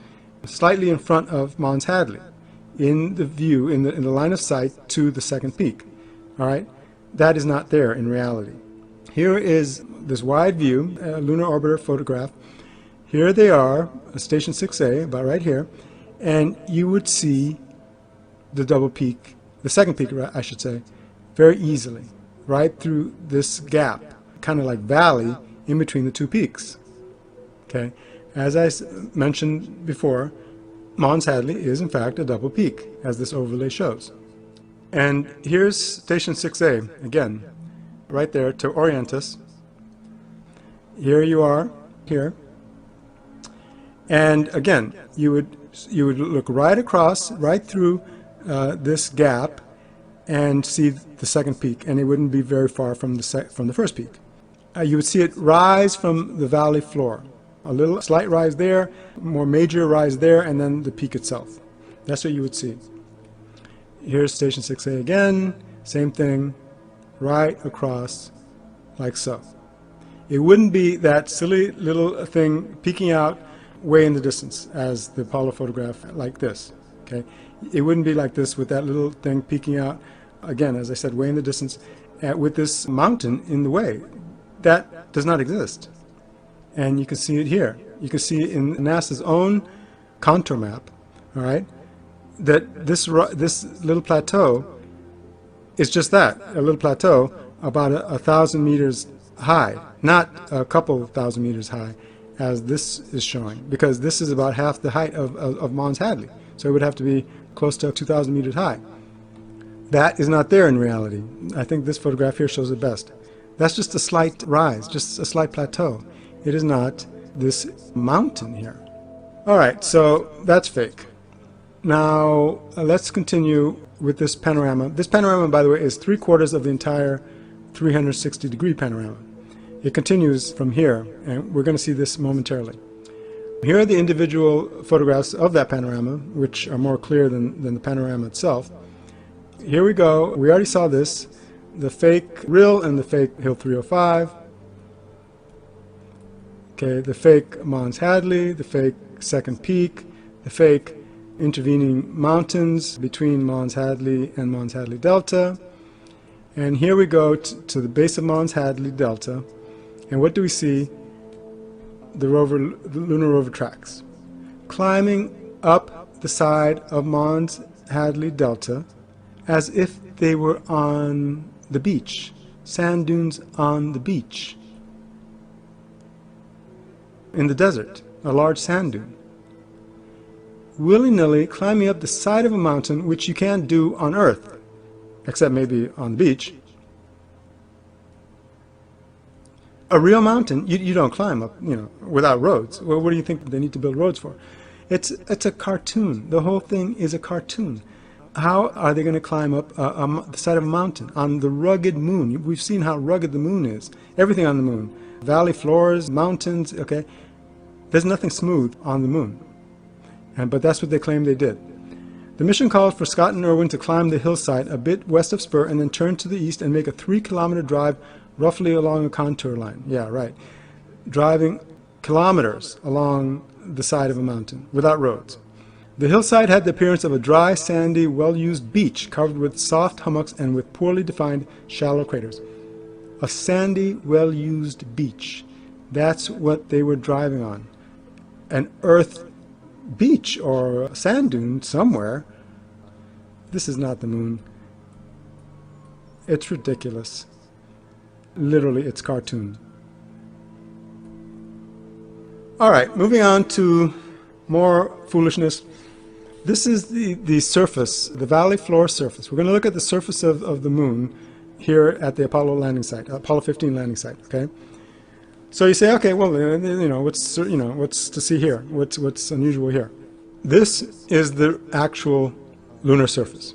slightly in front of Mons Hadley in the view, in the line of sight to the second peak. All right? That is not there in reality. Here is this wide view, a lunar orbiter photograph. Here they are, Station 6A, about right here, and you would see the double peak, the second peak, I should say, very easily, right through this gap, kind of like valley in between the two peaks. Okay, as I mentioned before, Mons Hadley is in fact a double peak, as this overlay shows. And here's Station 6A, again, right there to orient us. Here you are, here. And again, you would look right across, right through this gap and see the second peak, and it wouldn't be very far from the first peak. You would see it rise from the valley floor. A little slight rise there, more major rise there, and then the peak itself. That's what you would see. Here's Station 6A again, same thing, right across like so. It wouldn't be that silly little thing peeking out way in the distance as the Apollo photograph like this. Okay, it wouldn't be like this with that little thing peeking out, again, as I said, way in the distance, with this mountain in the way. That does not exist. And you can see it here. You can see in NASA's own contour map, all right, that this little plateau is just that, a little plateau about 1,000 meters high, not a couple thousand meters high, as this is showing, because this is about half the height of Mons Hadley. So it would have to be close to 2,000 meters high. That is not there in reality. I think this photograph here shows it best. That's just a slight rise, just a slight plateau. It is not this mountain here. All right, so that's fake. Now, let's continue with this panorama. This panorama, by the way, is 3/4 of the entire 360-degree panorama. It continues from here, and we're going to see this momentarily. Here are the individual photographs of that panorama, which are more clear than the panorama itself. Here we go. We already saw this, the fake Rill and the fake Hill 305. Okay, the fake Mons Hadley, the fake second peak, the fake intervening mountains between Mons Hadley and Mons Hadley Delta. And here we go to the base of Mons Hadley Delta. And what do we see? The lunar rover tracks, climbing up the side of Mons Hadley Delta as if they were on the beach, sand dunes on the beach. In the desert, a large sand dune. Willy-nilly climbing up the side of a mountain, which you can't do on Earth, except maybe on the beach. A real mountain, you don't climb up, without roads. Well, what do you think they need to build roads for? It's a cartoon. The whole thing is a cartoon. How are they going to climb up the side of a mountain on the rugged moon? We've seen how rugged the moon is. Everything on the moon. Valley floors, mountains, okay? There's nothing smooth on the moon. But that's what they claim they did. The mission called for Scott and Irwin to climb the hillside a bit west of Spur and then turn to the east and make a 3-kilometer drive roughly along a contour line. Yeah, right. Driving kilometers along the side of a mountain without roads. The hillside had the appearance of a dry, sandy, well-used beach covered with soft hummocks and with poorly defined shallow craters. A sandy, well-used beach. That's what they were driving on. An earth beach or a sand dune somewhere. This is not the moon. It's ridiculous. Literally, it's cartoon. All right, moving on to more foolishness. This is the surface, the valley floor surface. We're going to look at the surface of the moon here at the Apollo landing site, Apollo 15 landing site. Okay. So you say, okay, well, what's to see here? What's unusual here? This is the actual lunar surface.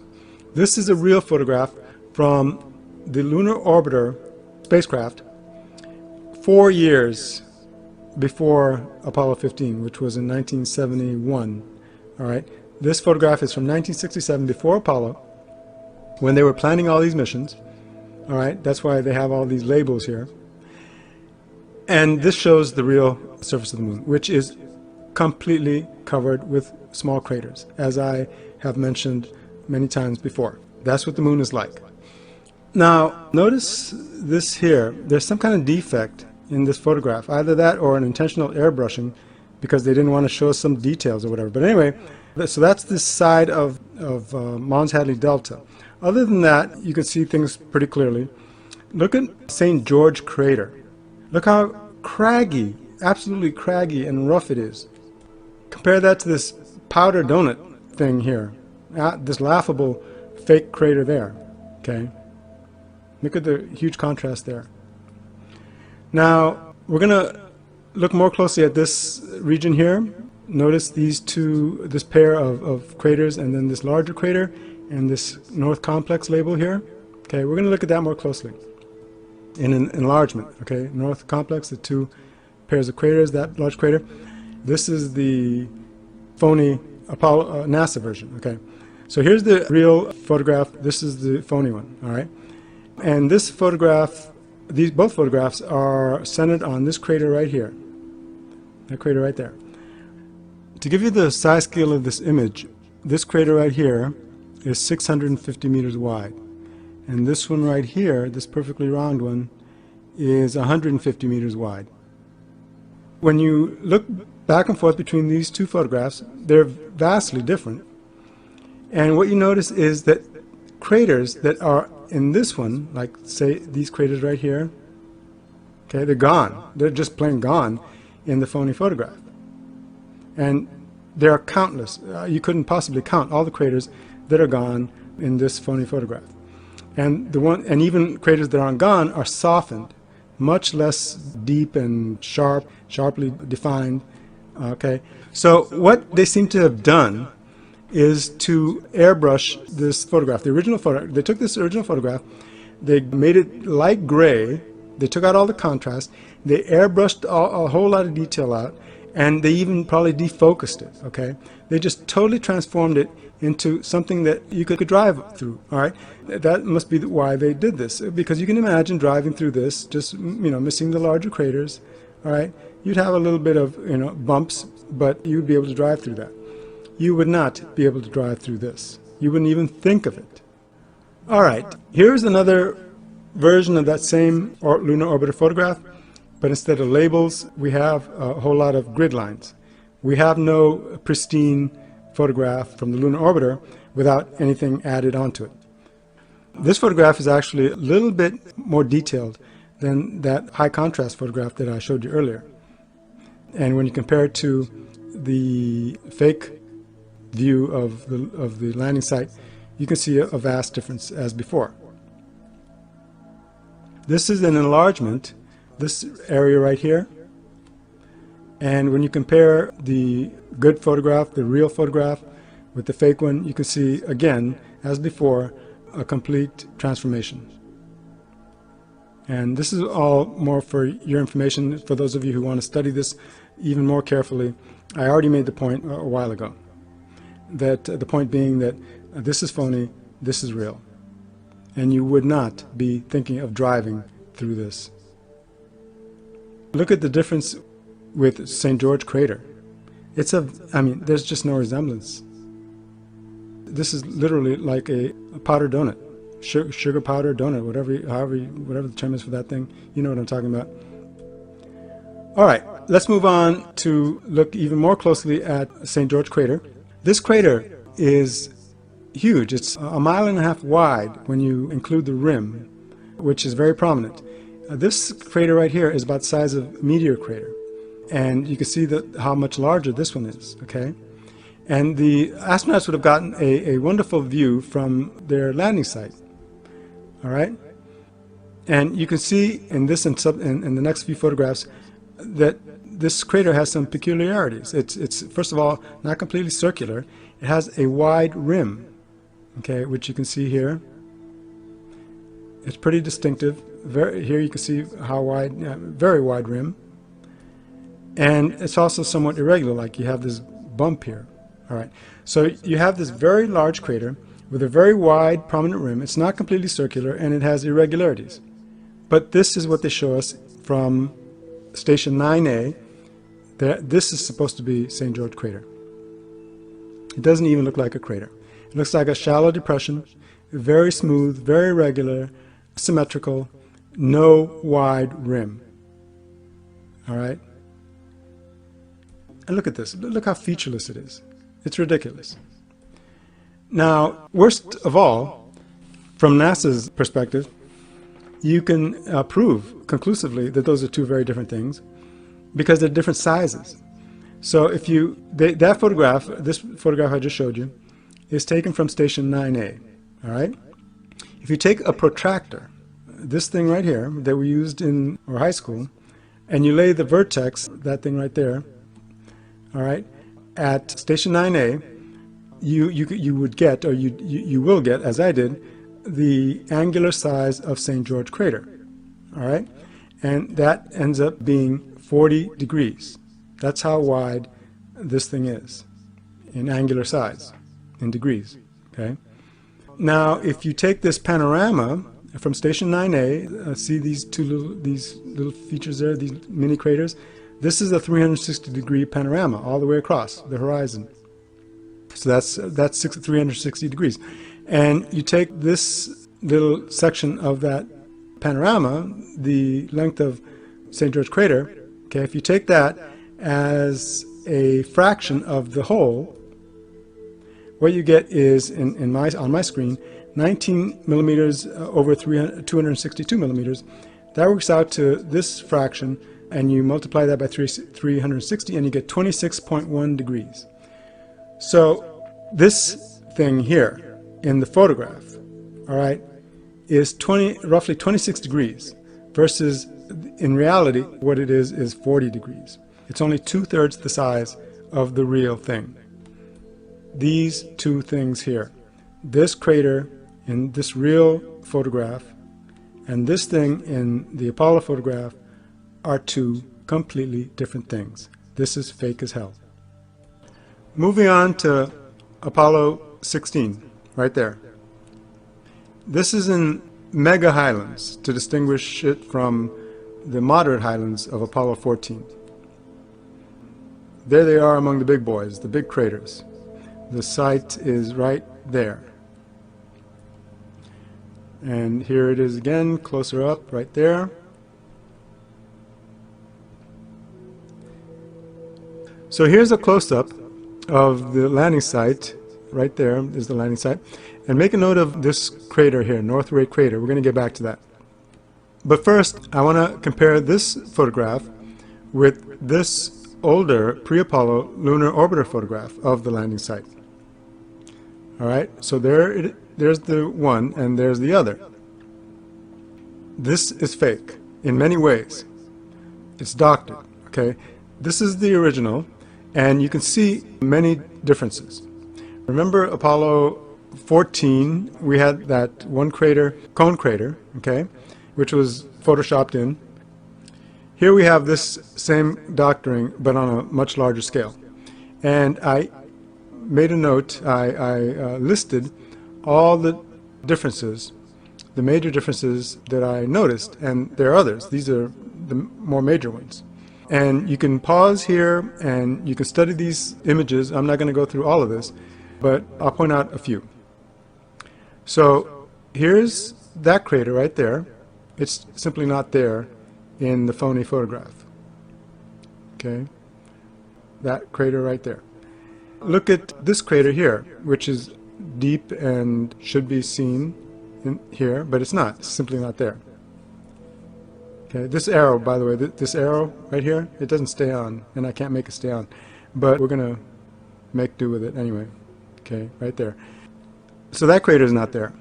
This is a real photograph from the lunar orbiter spacecraft 4 years before Apollo 15, which was in 1971. All right, this photograph is from 1967, before Apollo, when they were planning all these missions. All right, that's why they have all these labels here. And this shows the real surface of the moon, which is completely covered with small craters, as I have mentioned many times before. That's what the moon is like. Now, notice this here. There's some kind of defect in this photograph, either that or an intentional airbrushing, because they didn't want to show us some details or whatever. But anyway, so that's this side of Mons Hadley Delta. Other than that, you can see things pretty clearly. Look at St. George crater. Look how craggy, absolutely craggy and rough it is. Compare that to this powder donut thing here, this laughable fake crater there. Okay, look at the huge contrast there. Now we're going to look more closely at this region here. Notice this pair of craters, and then this larger crater and this North Complex label here. Okay, we're going to look at that more closely in an enlargement. Okay, North Complex, the two pairs of craters, that large crater. This is the phony Apollo NASA version. Okay, so here's the real photograph. This is the phony one. All right, and this photograph, both photographs are centered on this crater right here. That crater right there. To give you the size scale of this image, this crater right here is 650 meters wide. And this one right here, this perfectly round one, is 150 meters wide. When you look back and forth between these two photographs, they're vastly different. And what you notice is that craters that are in this one, like say these craters right here, okay, they're gone. They're just plain gone in the phony photograph. And there are countless. You couldn't possibly count all the craters that are gone in this phony photograph. And even craters that aren't gone are softened, much less deep and sharply defined. Okay, so what they seem to have done is to airbrush this photograph. The original photograph. They took this original photograph, they made it light gray. They took out all the contrast. They airbrushed a whole lot of detail out, and they even probably defocused it. Okay, they just totally transformed it into something that you could drive through. All right, that must be why they did this, because you can imagine driving through this, just missing the larger craters. All right, you'd have a little bit of bumps, but you'd be able to drive through that. You would not be able to drive through this. You wouldn't even think of it. All right, here's another version of that same lunar orbiter photograph, but instead of labels, we have a whole lot of grid lines. We have no pristine photograph from the lunar orbiter without anything added onto it. This photograph is actually a little bit more detailed than that high contrast photograph that I showed you earlier. And when you compare it to the fake view of the landing site, you can see a vast difference as before. This is an enlargement, this area right here. And when you compare the good photograph, the real photograph, with the fake one, you can see, again, as before, a complete transformation. And this is all more for your information, for those of you who want to study this even more carefully. I already made the point a while ago, that the point being that this is phony, this is real. And you would not be thinking of driving through this. Look at the difference with St. George crater. There's just no resemblance. This is literally like a powder donut, sugar powder donut, whatever the term is for that thing. You know what I'm talking about. All right, let's move on to look even more closely at St. George crater. This crater is huge. It's 1.5 miles wide when you include the rim, which is very prominent. This crater right here is about the size of meteor crater. And you can see how much larger this one is, okay? And the astronauts would have gotten a wonderful view from their landing site, all right? And you can see in this and the next few photographs that this crater has some peculiarities. It's first of all not completely circular. It has a wide rim, okay, which you can see here. It It's pretty distinctive. Here you can see how wide, very wide rim. And it's also somewhat irregular, like you have this bump here. All right, so you have this very large crater with a very wide, prominent rim. It's not completely circular, and it has irregularities. But this is what they show us from Station 9A. This is supposed to be St. George crater. It doesn't even look like a crater. It looks like a shallow depression, very smooth, very regular, symmetrical, no wide rim. All right? And look at this. Look how featureless it is. It's ridiculous. Now, worst of all, from NASA's perspective, you can prove conclusively that those are two very different things because they're different sizes. So if that photograph, this photograph I just showed you, is taken from Station 9A. All right? If you take a protractor, this thing right here that we used in our high school, and you lay the vertex, that thing right there, all right, at Station 9A, you would get, or you will get, as I did, the angular size of St. George crater. All right, and that ends up being 40 degrees. That's how wide this thing is in angular size, in degrees. Okay. Now, if you take this panorama from Station 9A, see these little features there, these mini craters. This is a 360-degree panorama all the way across the horizon. So that's 360 degrees. And you take this little section of that panorama, the length of St. George crater, okay, if you take that as a fraction of the whole, what you get is, on my screen, 19 millimeters over 262 millimeters. That works out to this fraction, and you multiply that by 360, and you get 26.1 degrees. So this thing here in the photograph, all right, is roughly 26 degrees, versus in reality what it is 40 degrees. It's only 2/3 the size of the real thing. These two things here, this crater in this real photograph and this thing in the Apollo photograph, are two completely different things. This is fake as hell. Moving on to Apollo 16, right there. This is in mega highlands to distinguish it from the moderate highlands of Apollo 14. There they are among the big boys, the big craters. The site is right there. And here it is again, closer up, right there. So here's a close-up of the landing site. Right there is the landing site. And make a note of this crater here, North Ray crater. We're going to get back to that. But first, I want to compare this photograph with this older pre-Apollo lunar orbiter photograph of the landing site. All right, so there's the one, and there's the other. This is fake in many ways. It's doctored, okay? This is the original, and you can see many differences. Remember Apollo 14, we had that one crater, cone crater, okay, which was photoshopped in. Here we have this same doctoring, but on a much larger scale. And I made a note, I listed all the differences, the major differences that I noticed, and there are others. These are the more major ones. And you can pause here and you can study these images. I'm not going to go through all of this, but I'll point out a few. So here's that crater right there. It's simply not there in the phony photograph. Okay, that crater right there. Look at this crater here, which is deep and should be seen in here, but it's not. It's simply not there. Okay, this arrow, by the way, this arrow right here, it doesn't stay on, and I can't make it stay on, but we're going to make do with it anyway. Okay, right there. So that crater is not there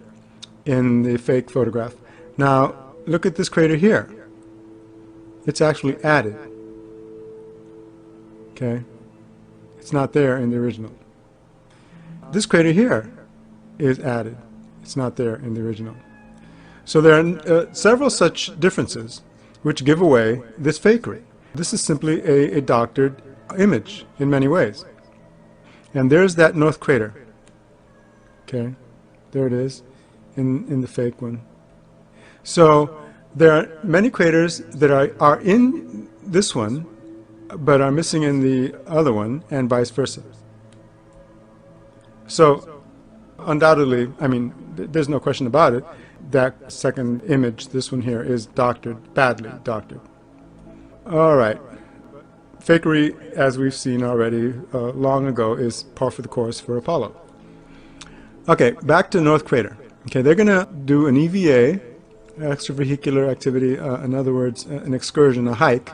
in the fake photograph. Now, look at this crater here. It's actually added. Okay, it's not there in the original. This crater here is added. It's not there in the original. So there are several such differences which give away this fakery. This is simply a doctored image in many ways. And there's that North Crater. Okay, there it is in the fake one. So there are many craters that are in this one but are missing in the other one, and vice versa. So undoubtedly, I mean, there's no question about it, that second image, this one here, is doctored, badly doctored. All right. Fakery, as we've seen already long ago, is par for the course for Apollo. Okay, back to North Crater. Okay, they're going to do an EVA, extravehicular activity, in other words, an excursion, a hike,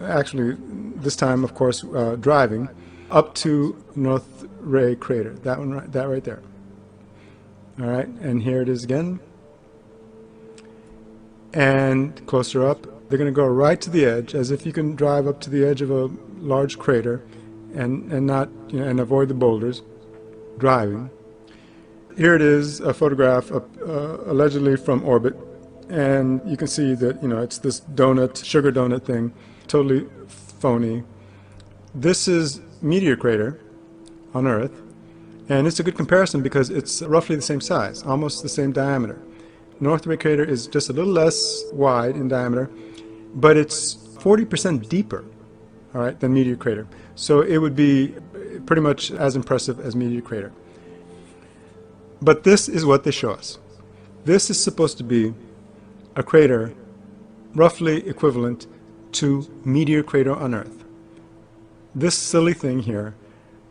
actually this time, of course, driving, up to North Ray Crater, that one, that right there. All right, and here it is again. And closer up, they're going to go right to the edge, as if you can drive up to the edge of a large crater and not, you know, and avoid the boulders, driving. Here it is, a photograph allegedly from orbit, and you can see that, you know, it's this donut, sugar donut thing, totally phony. This is meteor crater on Earth, and it's a good comparison because it's roughly the same size, almost the same diameter. North Ray Crater is just a little less wide in diameter, but it's 40% deeper, all right, than Meteor Crater. So it would be pretty much as impressive as Meteor Crater. But this is what they show us. This is supposed to be a crater roughly equivalent to Meteor Crater on Earth. This silly thing here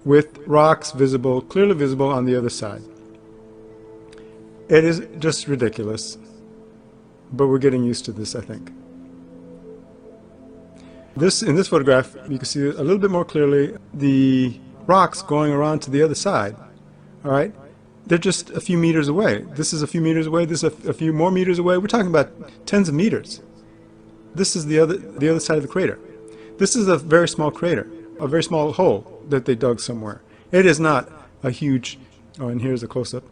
with rocks visible, clearly visible on the other side. It is just ridiculous, but we're getting used to this, I think. In this photograph, you can see a little bit more clearly the rocks going around to the other side. All right, they're just a few meters away. This is a few meters away. This is a few more meters away. We're talking about tens of meters. This is the other side of the crater. This is a very small crater, a very small hole that they dug somewhere. It is not a huge. Oh, and here's a close-up.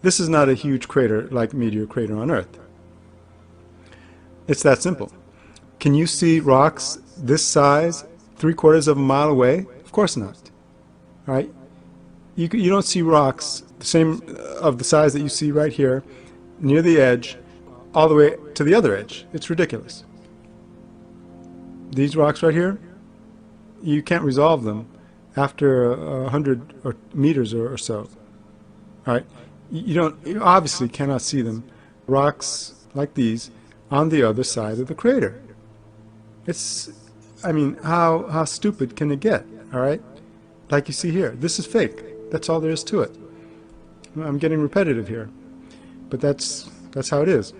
This is not a huge crater like Meteor Crater on Earth. It's that simple. Can you see rocks this size 3/4 of a mile away? Of course not. All right? You don't see rocks the same of the size that you see right here near the edge all the way to the other edge. It's ridiculous. These rocks right here, you can't resolve them after 100 meters or so. All right? You obviously cannot see them, rocks like these, on the other side of the crater. It's, I mean, how stupid can it get, all right? Like you see here, this is fake. That's all there is to it. I'm getting repetitive here, but that's how it is.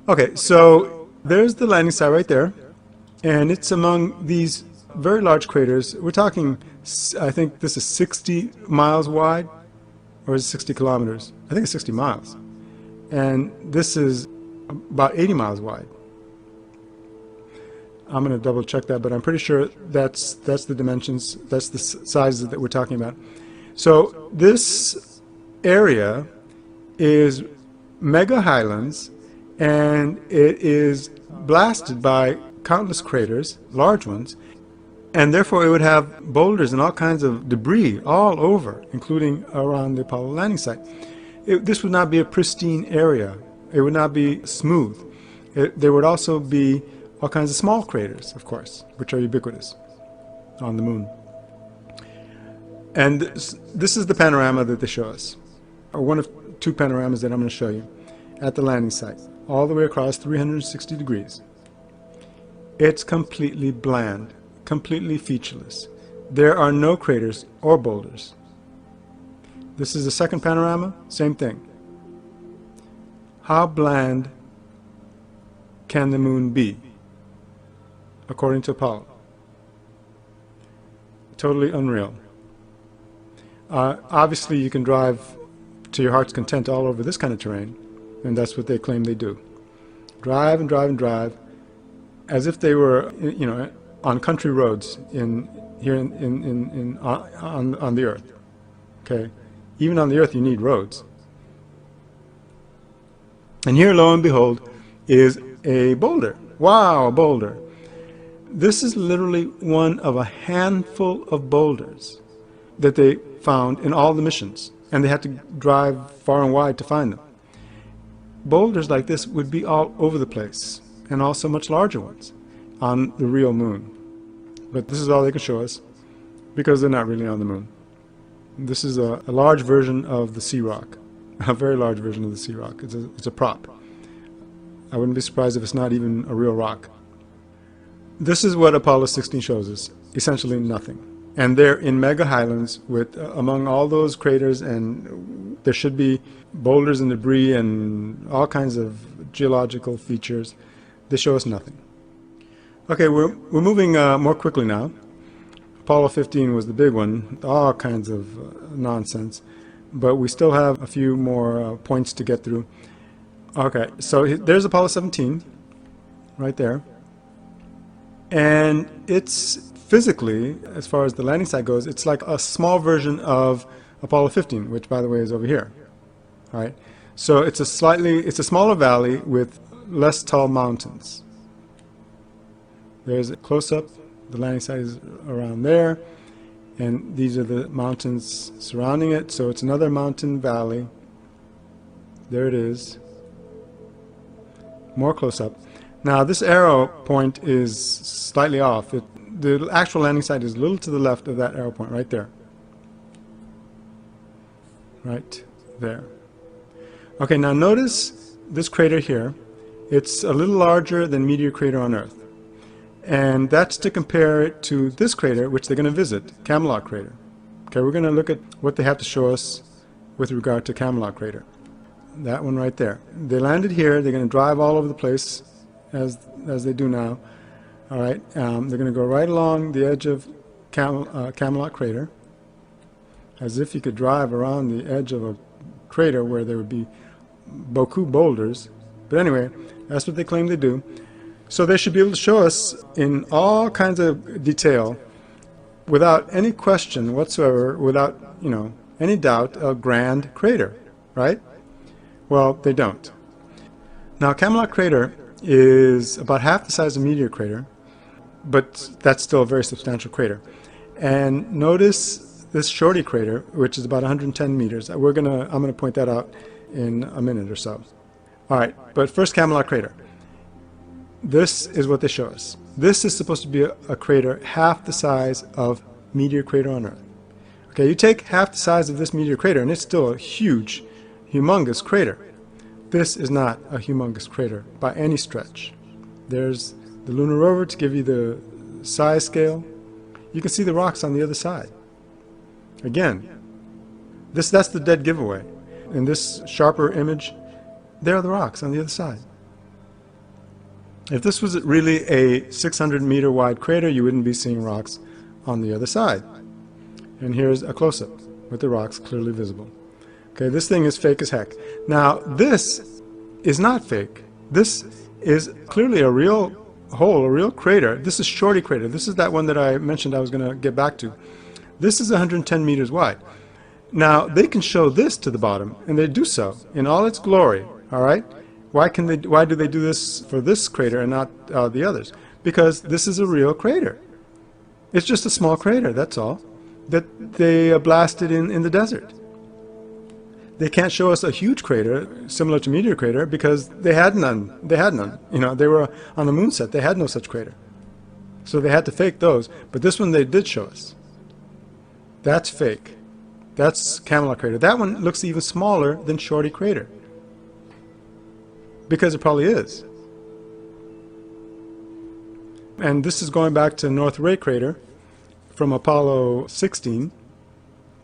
Okay, so there's the landing site right there, and it's among these very large craters. We're talking, I think this is 60 miles wide, or is it 60 kilometers? I think it's 60 miles. And this is about 80 miles wide. I'm going to double check that, but I'm pretty sure that's the dimensions, that's the sizes that we're talking about. So this area is mega highlands, and it is blasted by countless craters, large ones, and therefore it would have boulders and all kinds of debris all over, including around the Apollo landing site. This would not be a pristine area. It would not be smooth. There would also be all kinds of small craters, of course, which are ubiquitous on the moon. And this is the panorama that they show us, or one of two panoramas that I'm going to show you at the landing site, all the way across 360 degrees. It's completely bland, completely featureless. There are no craters or boulders. This is the second panorama, same thing. How bland can the moon be, according to Apollo? Totally unreal. Obviously, you can drive to your heart's content all over this kind of terrain, and that's what they claim they do. Drive and drive and drive, as if they were, you know, on country roads on the Earth. Okay, even on the Earth, you need roads. And here, lo and behold, is a boulder. Wow, a boulder. This is literally one of a handful of boulders that they found in all the missions, and they had to drive far and wide to find them. Boulders like this would be all over the place, and also much larger ones on the real moon. But this is all they can show us, because they're not really on the moon. This is a large version of the sea rock, a very large version of the sea rock. It's a prop. I wouldn't be surprised if it's not even a real rock. This is what Apollo 16 shows us, essentially nothing. And they're in mega highlands with among all those craters, and there should be boulders and debris and all kinds of geological features. They show us nothing. Okay, we're moving more quickly now. Apollo 15 was the big one, all kinds of nonsense, but we still have a few more points to get through. Okay, so there's Apollo 17 right there, and it's physically, as far as the landing site goes, it's like a small version of Apollo 15, which by the way is over here. All right, so it's a smaller valley with less tall mountains. There's a close-up. The landing site is around there, and these are the mountains surrounding it. So it's another mountain valley. There it is. More close-up. Now this arrow point is slightly off. The actual landing site is a little to the left of that arrow point, right there. Right there. Okay, now notice this crater here. It's a little larger than Meteor Crater on Earth. And that's to compare it to this crater, which they're going to visit, Camelot Crater. Okay, we're going to look at what they have to show us with regard to Camelot Crater. That one right there. They landed here. They're going to drive all over the place, as they do now. All right, they're going to go right along the edge of Camelot Crater, as if you could drive around the edge of a crater where there would be beaucoup boulders. But anyway, that's what they claim they do. So they should be able to show us in all kinds of detail, without any question whatsoever, without any doubt, a grand crater, right? Well, they don't. Now, Camelot Crater is about half the size of Meteor Crater, but that's still a very substantial crater. And notice this Shorty Crater, which is about 110 meters. I'm gonna point that out in a minute or so. All right, but first Camelot Crater. This is what they show us. This is supposed to be a crater half the size of Meteor Crater on Earth. Okay, you take half the size of this Meteor Crater, and it's still a huge, humongous crater. This is not a humongous crater by any stretch. There's the lunar rover to give you the size scale. You can see the rocks on the other side. Again, that's the dead giveaway. In this sharper image, there are the rocks on the other side. If this was really a 600-meter wide crater, you wouldn't be seeing rocks on the other side. And here's a close-up with the rocks clearly visible. Okay, this thing is fake as heck. Now, this is not fake. This is clearly a real hole, a real crater. This is Shorty Crater. This is that one that I mentioned I was going to get back to. This is 110 meters wide. Now, they can show this to the bottom, and they do so in all its glory, all right? Why do they do this for this crater and not the others? Because this is a real crater. It's just a small crater, that's all, that they blasted in the desert. They can't show us a huge crater similar to Meteor Crater because they had none. They had none. They were on the moon set. They had no such crater. So they had to fake those. But this one they did show us. That's fake. That's Camelot Crater. That one looks even smaller than Shorty Crater. Because it probably is. And this is going back to North Ray Crater from Apollo 16.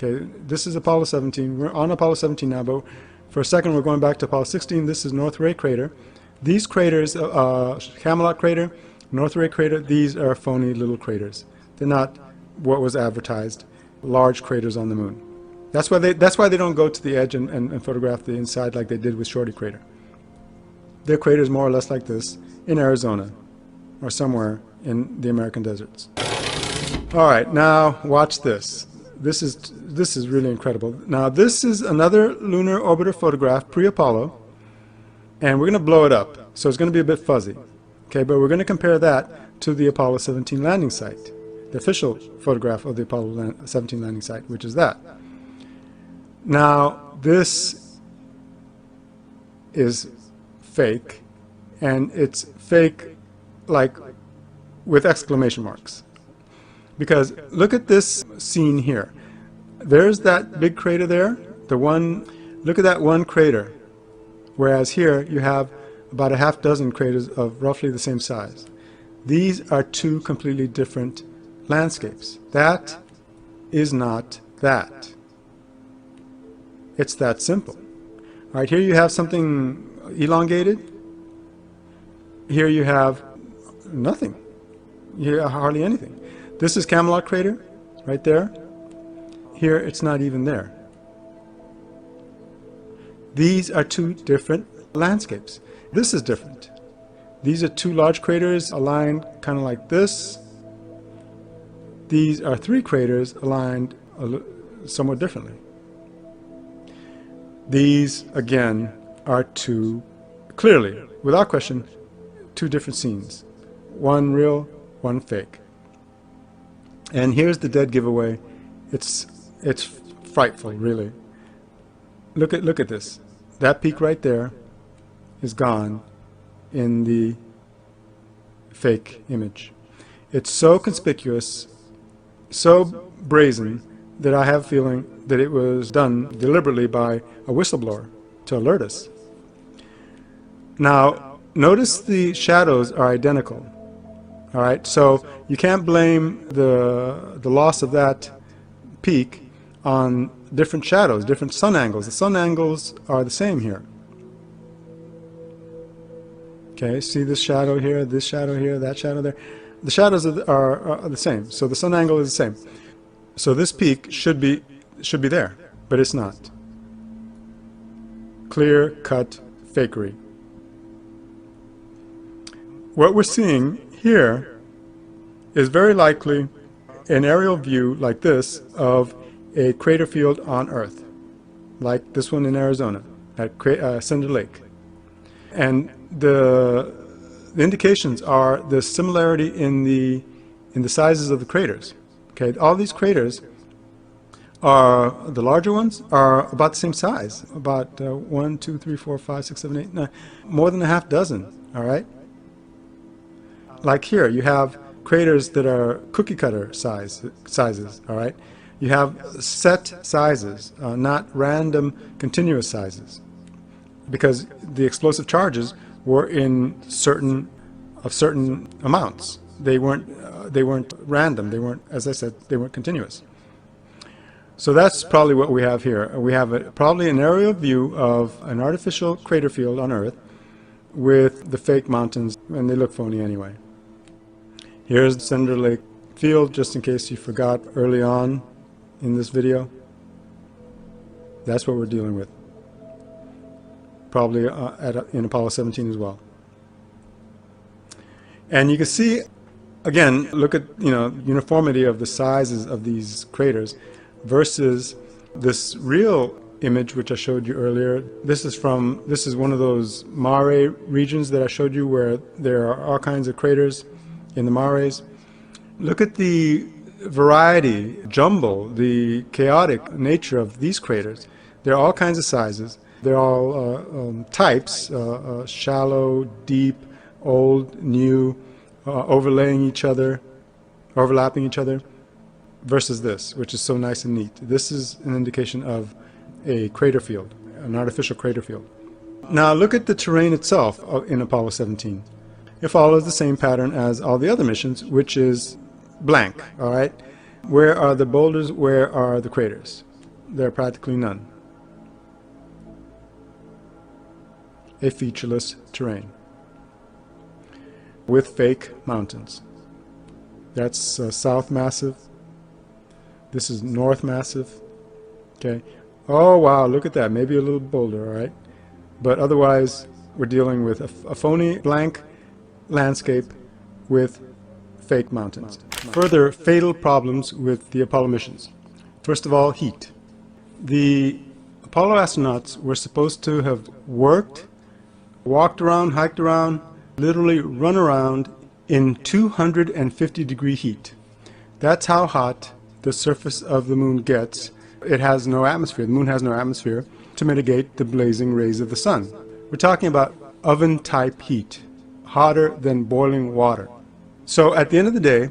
Okay, this is Apollo 17. We're on Apollo 17 now, but for a second we're going back to Apollo 16. This is North Ray Crater. These craters, Camelot Crater, North Ray Crater, these are phony little craters. They're not what was advertised, large craters on the moon. That's why they don't go to the edge and photograph the inside like they did with Shorty Crater. Their crater is more or less like this in Arizona or somewhere in the American deserts. All right, now watch this. This is really incredible. Now this is another lunar orbiter photograph pre-Apollo, and we're going to blow it up. So it's going to be a bit fuzzy. Okay, but we're going to compare that to the Apollo 17 landing site, the official photograph of the Apollo 17 landing site, which is that. Now, this is fake, and it's fake like with exclamation marks. Because look at this scene here. There's that big crater there, look at that one crater. Whereas here you have about a half dozen craters of roughly the same size. These are two completely different landscapes. That is not that. It's that simple. All right, here you have something elongated. Here you have nothing. You have hardly anything. This is Camelot crater, right there. Here it's not even there. These are two different landscapes. This is different. These are two large craters aligned kind of like this. These are three craters aligned somewhat differently. These, again, are two, clearly, without question, two different scenes. One real, one fake. And here's the dead giveaway. It's frightful, really. Look at this. That peak right there is gone in the fake image. It's so conspicuous, so brazen, that I have a feeling that it was done deliberately by a whistleblower to alert us. Now, notice the shadows are identical. All right, so you can't blame the loss of that peak on different shadows, different sun angles. The sun angles are the same here. Okay, see this shadow here, that shadow there. The shadows are the same, so the sun angle is the same. So this peak should be there, but it's not. Clear-cut fakery. What we're seeing here is very likely an aerial view like this of a crater field on Earth, like this one in Arizona at Cinder Lake. And the indications are the similarity in the sizes of the craters. Okay, all these craters are, the larger ones are about the same size, about 1, 2, 3, 4, 5, 6, 7, 8, 9, more than a half dozen. All right. Like here, you have craters that are cookie cutter sizes. All right. You have set sizes, not random continuous sizes, because the explosive charges were in certain amounts. They weren't random. They weren't, as I said, they weren't continuous. So that's probably what we have here. We have probably an aerial view of an artificial crater field on Earth with the fake mountains, and they look phony anyway. Here's the Cinder Lake field, just in case you forgot early on in this video. That's what we're dealing with. Probably in Apollo 17 as well. And you can see, again, look at uniformity of the sizes of these craters versus this real image which I showed you earlier. This is one of those mare regions that I showed you where there are all kinds of craters in the mares. Look at the variety, jumble, the chaotic nature of these craters. There are all kinds of sizes. They're all types, shallow, deep, old, new, overlaying each other, overlapping each other, versus this, which is so nice and neat. This is an indication of a crater field, an artificial crater field. Now look at the terrain itself in Apollo 17. It follows the same pattern as all the other missions, which is blank, all right? Where are the boulders? Where are the craters? There are practically none. A featureless terrain with fake mountains. That's South Massive. This is North Massive. Okay. Oh wow, look at that. Maybe a little boulder, all right? But otherwise, we're dealing with a phony blank landscape with fake mountains. Further fatal problems with the Apollo missions. First of all, heat. The Apollo astronauts were supposed to have worked walked around, hiked around, literally run around in 250-degree heat. That's how hot the surface of the moon gets. It has no atmosphere. The moon has no atmosphere to mitigate the blazing rays of the sun. We're talking about oven-type heat, hotter than boiling water. So at the end of the day,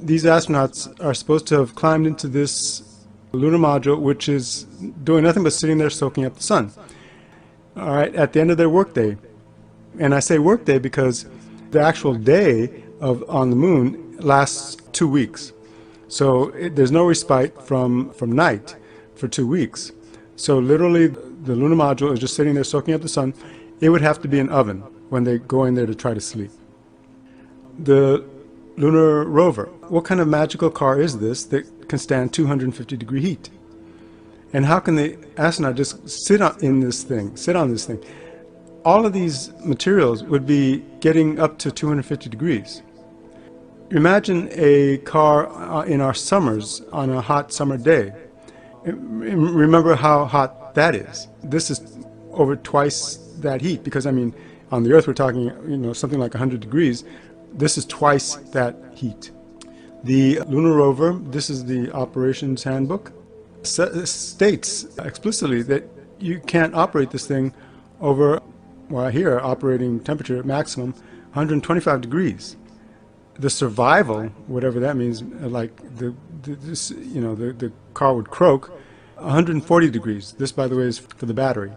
these astronauts are supposed to have climbed into this lunar module, which is doing nothing but sitting there soaking up the sun. All right, at the end of their workday, and I say workday because the actual day on the moon lasts 2 weeks. So there's no respite from night for 2 weeks. So literally the lunar module is just sitting there soaking up the sun. It would have to be an oven when they go in there to try to sleep. The lunar rover, what kind of magical car is this that can stand 250-degree heat? And how can the astronaut just sit on this thing? All of these materials would be getting up to 250 degrees. Imagine a car in our summers on a hot summer day. Remember how hot that is. This is over twice that heat, because I mean, on the Earth we're talking, something like 100 degrees. This is twice that heat. The lunar rover, this is the operations handbook, states explicitly that you can't operate this thing over, well, here operating temperature at maximum 125 degrees. The survival, whatever that means, like the car would croak, 140 degrees. This, by the way, is for the battery.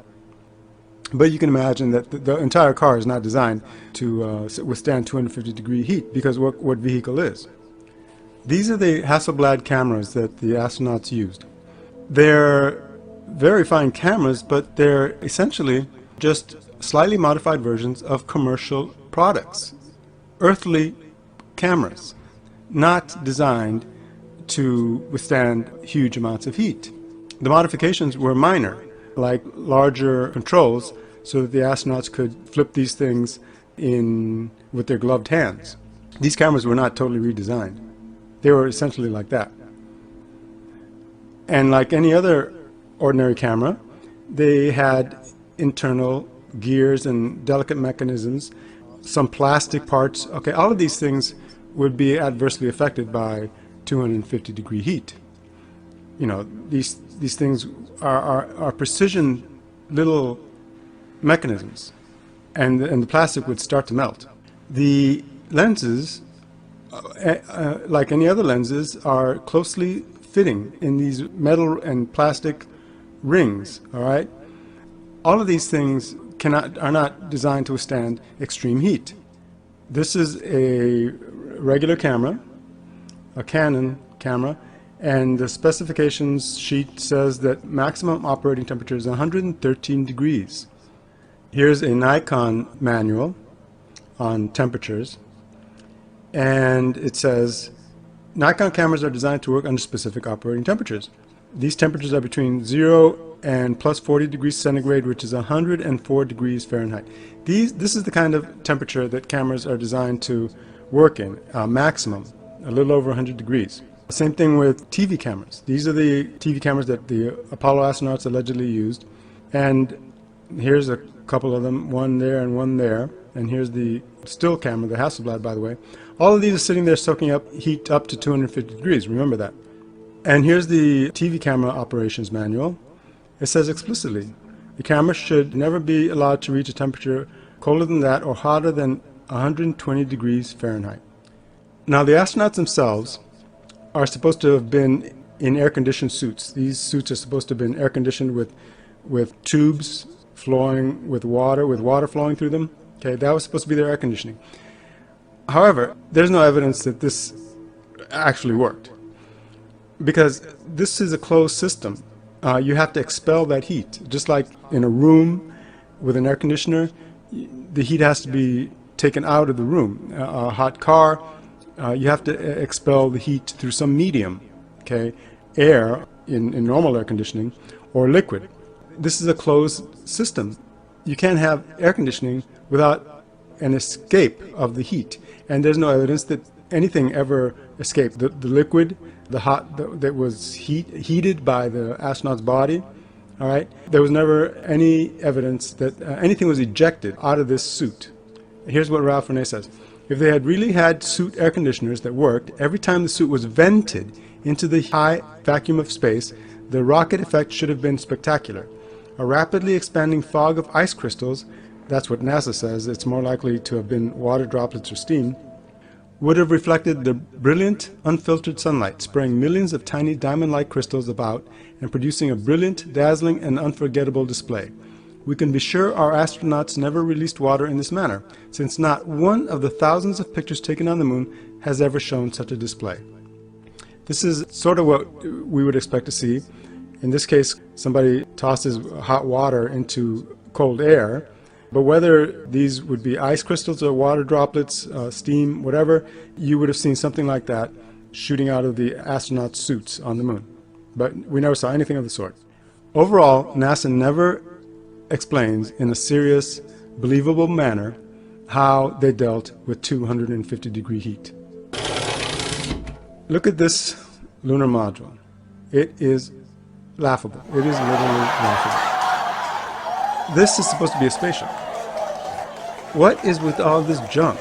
But you can imagine that the entire car is not designed to withstand 250-degree heat, because what vehicle is. These are the Hasselblad cameras that the astronauts used. They're very fine cameras, but they're essentially just slightly modified versions of commercial products. Earthly cameras, not designed to withstand huge amounts of heat. The modifications were minor, like larger controls, so that the astronauts could flip these things in with their gloved hands. These cameras were not totally redesigned. They were essentially like that. And like any other ordinary camera, they had internal gears and delicate mechanisms, some plastic parts. Okay, all of these things would be adversely affected by 250-degree heat. These things are precision little mechanisms, and the plastic would start to melt. The lenses, like any other lenses, are closely fitting in these metal and plastic rings. All right, all of these things are not designed to withstand extreme heat. This is a regular camera, a Canon camera, and the specifications sheet says that maximum operating temperature is 113 degrees. Here's a Nikon manual on temperatures, and it says Nikon cameras are designed to work under specific operating temperatures. These temperatures are between 0 and plus 40 degrees centigrade, which is 104 degrees Fahrenheit. This is the kind of temperature that cameras are designed to work in, maximum, a little over 100 degrees. Same thing with TV cameras. These are the TV cameras that the Apollo astronauts allegedly used. And here's a couple of them, one there and one there. And here's the still camera, the Hasselblad, by the way. All of these are sitting there soaking up heat up to 250 degrees. Remember that. And here's the TV camera operations manual. It says explicitly, the camera should never be allowed to reach a temperature colder than that or hotter than 120 degrees Fahrenheit. Now, the astronauts themselves are supposed to have been in air-conditioned suits. These suits are supposed to have been air-conditioned with tubes flowing with water flowing through them. Okay, that was supposed to be their air conditioning. However, there's no evidence that this actually worked, because this is a closed system. You have to expel that heat. Just like in a room with an air conditioner, the heat has to be taken out of the room. A hot car, you have to expel the heat through some medium, okay? Air in normal air conditioning, or liquid. This is a closed system. You can't have air conditioning without an escape of the heat. And there's no evidence that anything ever escaped. The liquid, the hot that was heated by the astronaut's body, All right? There was never any evidence that anything was ejected out of this suit. Here's what Ralph Renee says. If they had really had suit air conditioners that worked, every time the suit was vented into the high vacuum of space, the rocket effect should have been spectacular. A rapidly expanding fog of ice crystals, that's what NASA says, it's more likely to have been water droplets or steam, would have reflected the brilliant, unfiltered sunlight, spraying millions of tiny diamond-like crystals about and producing a brilliant, dazzling, and unforgettable display. We can be sure our astronauts never released water in this manner, since not one of the thousands of pictures taken on the moon has ever shown such a display. This is sort of what we would expect to see. In this case, somebody tosses hot water into cold air, but whether these would be ice crystals or water droplets, steam, whatever, you would have seen something like that shooting out of the astronaut suits on the moon. But we never saw anything of the sort. Overall, NASA never explains in a serious, believable manner how they dealt with 250-degree heat. Look at this lunar module. It is laughable. It is literally laughable. This is supposed to be a spaceship. What is with all this junk?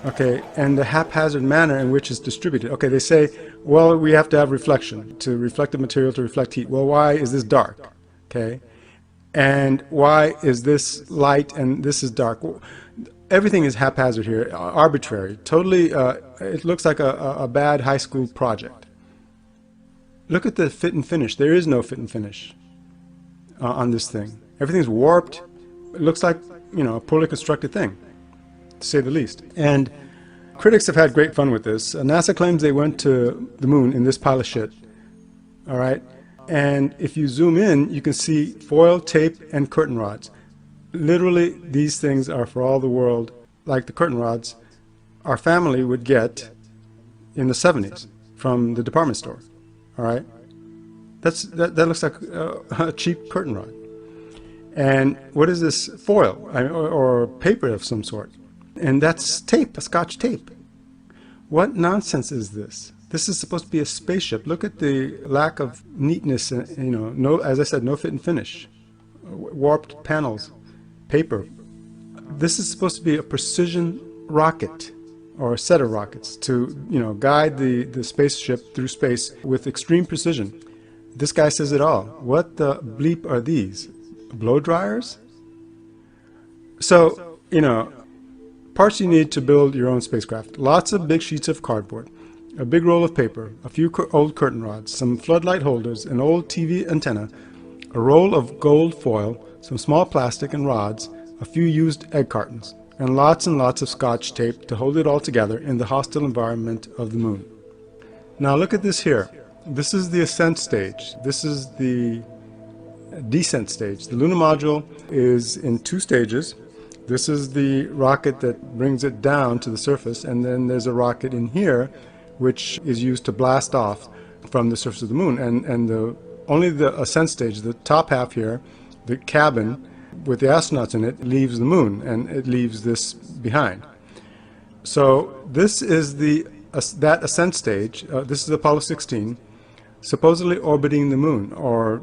Okay, and the haphazard manner in which it's distributed. Okay, they say, well, we have to have reflection, to reflect the material to reflect heat. Well, why is this dark? Okay, and why is this light and this is dark? Everything is haphazard here, arbitrary, totally, it looks like a bad high school project. Look at the fit and finish. There is no fit and finish on this thing. Everything's warped. It looks like, you know, a poorly constructed thing, to say the least. And critics have had great fun with this. NASA claims they went to the moon in this pile of shit. All right? And if you zoom in, you can see foil, tape, and curtain rods. Literally, these things are for all the world like the curtain rods our family would get in the 70s from the department store. All right? That looks like a cheap curtain rod. And what is this? Foil or paper of some sort. And that's tape, a Scotch tape. What nonsense is this? This is supposed to be a spaceship. Look at the lack of neatness, you know, no, as I said, no fit and finish. Warped panels, paper. This is supposed to be a precision rocket or a set of rockets to, you know, guide the spaceship through space with extreme precision. This guy says it all. What the bleep are these? Blow dryers? So, you know, parts you need to build your own spacecraft. Lots of big sheets of cardboard, a big roll of paper, a few old curtain rods, some floodlight holders, an old TV antenna, a roll of gold foil, some small plastic and rods, a few used egg cartons, and lots of Scotch tape to hold it all together in the hostile environment of the moon. Now look at this here. This is the ascent stage. This is the descent stage. The lunar module is in two stages. This is the rocket that brings it down to the surface, and then there's a rocket in here which is used to blast off from the surface of the moon. And only the ascent stage, the top half here, the cabin with the astronauts in it, leaves the moon, and it leaves this behind. So this is that ascent stage. This is Apollo 16, supposedly orbiting the moon, or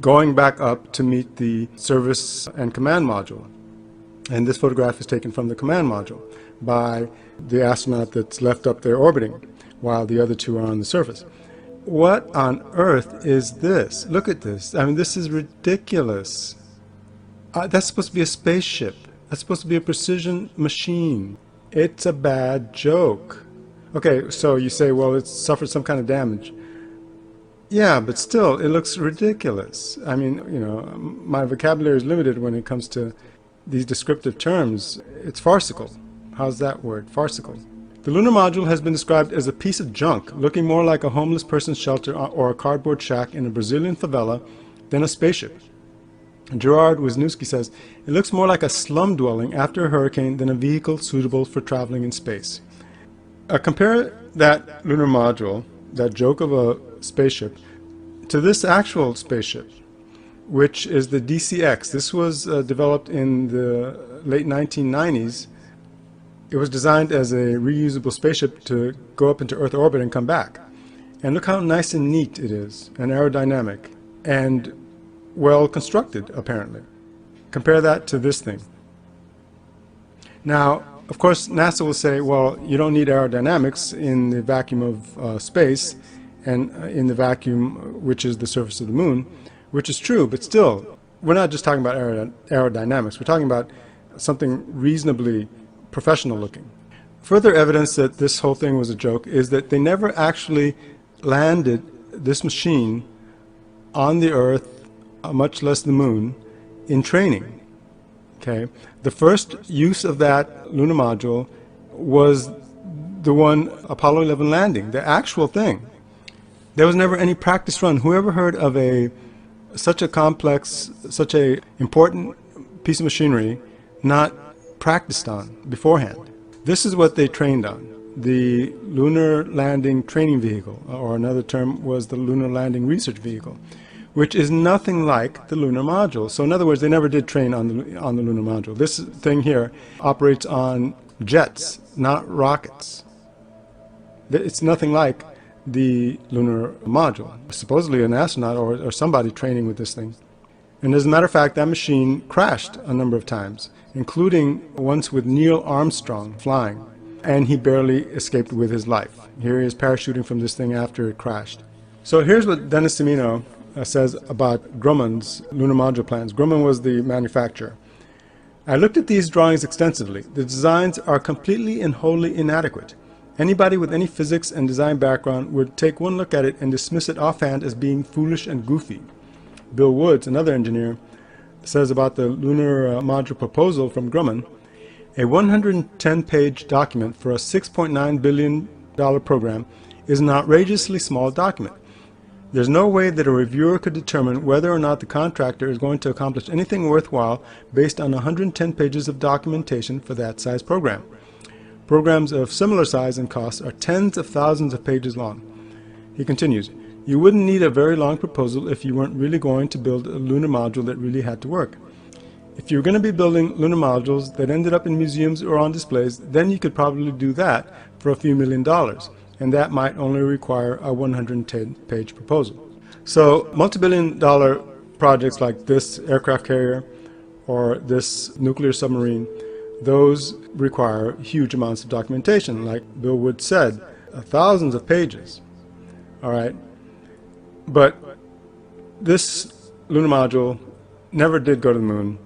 going back up to meet the service and command module. And this photograph is taken from the command module by the astronaut that's left up there orbiting, while the other two are on the surface. What on earth is this? Look at this. I mean, this is ridiculous. That's supposed to be a spaceship. That's supposed to be a precision machine. It's a bad joke. Okay, so you say, well, it's suffered some kind of damage. Yeah, but still, it looks ridiculous. I mean, you know, my vocabulary is limited when it comes to these descriptive terms. It's farcical. How's that word? Farcical. The lunar module has been described as a piece of junk, looking more like a homeless person's shelter or a cardboard shack in a Brazilian favela than a spaceship. Gerard Wisniewski says, it looks more like a slum dwelling after a hurricane than a vehicle suitable for traveling in space. Compare that lunar module, that joke of a spaceship, to this actual spaceship, which is the DCX. This was developed in the late 1990s. It was designed as a reusable spaceship to go up into Earth orbit and come back. And look how nice and neat it is, and aerodynamic. And well constructed, apparently. Compare that to this thing. Now, of course, NASA will say, well, you don't need aerodynamics in the vacuum of space and in the vacuum, which is the surface of the moon, which is true, but still, we're not just talking about aerodynamics. We're talking about something reasonably professional looking. Further evidence that this whole thing was a joke is that they never actually landed this machine on the Earth, much less the moon, in training. Okay, the first use of that lunar module was the one Apollo 11 landing, the actual thing. There was never any practice run. Whoever heard of such a complex, such a important piece of machinery not practiced on beforehand? This is what they trained on. The Lunar Landing Training Vehicle, or another term was the Lunar Landing Research Vehicle, which is nothing like the lunar module. So in other words, they never did train on the lunar module. This thing here operates on jets, not rockets. It's nothing like the lunar module. Supposedly an astronaut or somebody training with this thing. And as a matter of fact, that machine crashed a number of times, including once with Neil Armstrong flying, and he barely escaped with his life. Here he is parachuting from this thing after it crashed. So here's what Dennis Semino says about Grumman's lunar module plans. Grumman was the manufacturer. I looked at these drawings extensively. The designs are completely and wholly inadequate. Anybody with any physics and design background would take one look at it and dismiss it offhand as being foolish and goofy. Bill Woods, another engineer, says about the lunar module proposal from Grumman, a 110-page document for a $6.9 billion program is an outrageously small document. There's no way that a reviewer could determine whether or not the contractor is going to accomplish anything worthwhile based on 110 pages of documentation for that size program. Programs of similar size and cost are tens of thousands of pages long. He continues, you wouldn't need a very long proposal if you weren't really going to build a lunar module that really had to work. If you were going to be building lunar modules that ended up in museums or on displays, then you could probably do that for a few $1 million, and that might only require a 110-page proposal. So multi-billion-dollar projects like this aircraft carrier or this nuclear submarine, those require huge amounts of documentation, like Bill Wood said, thousands of pages. All right, but this lunar module never did go to the moon.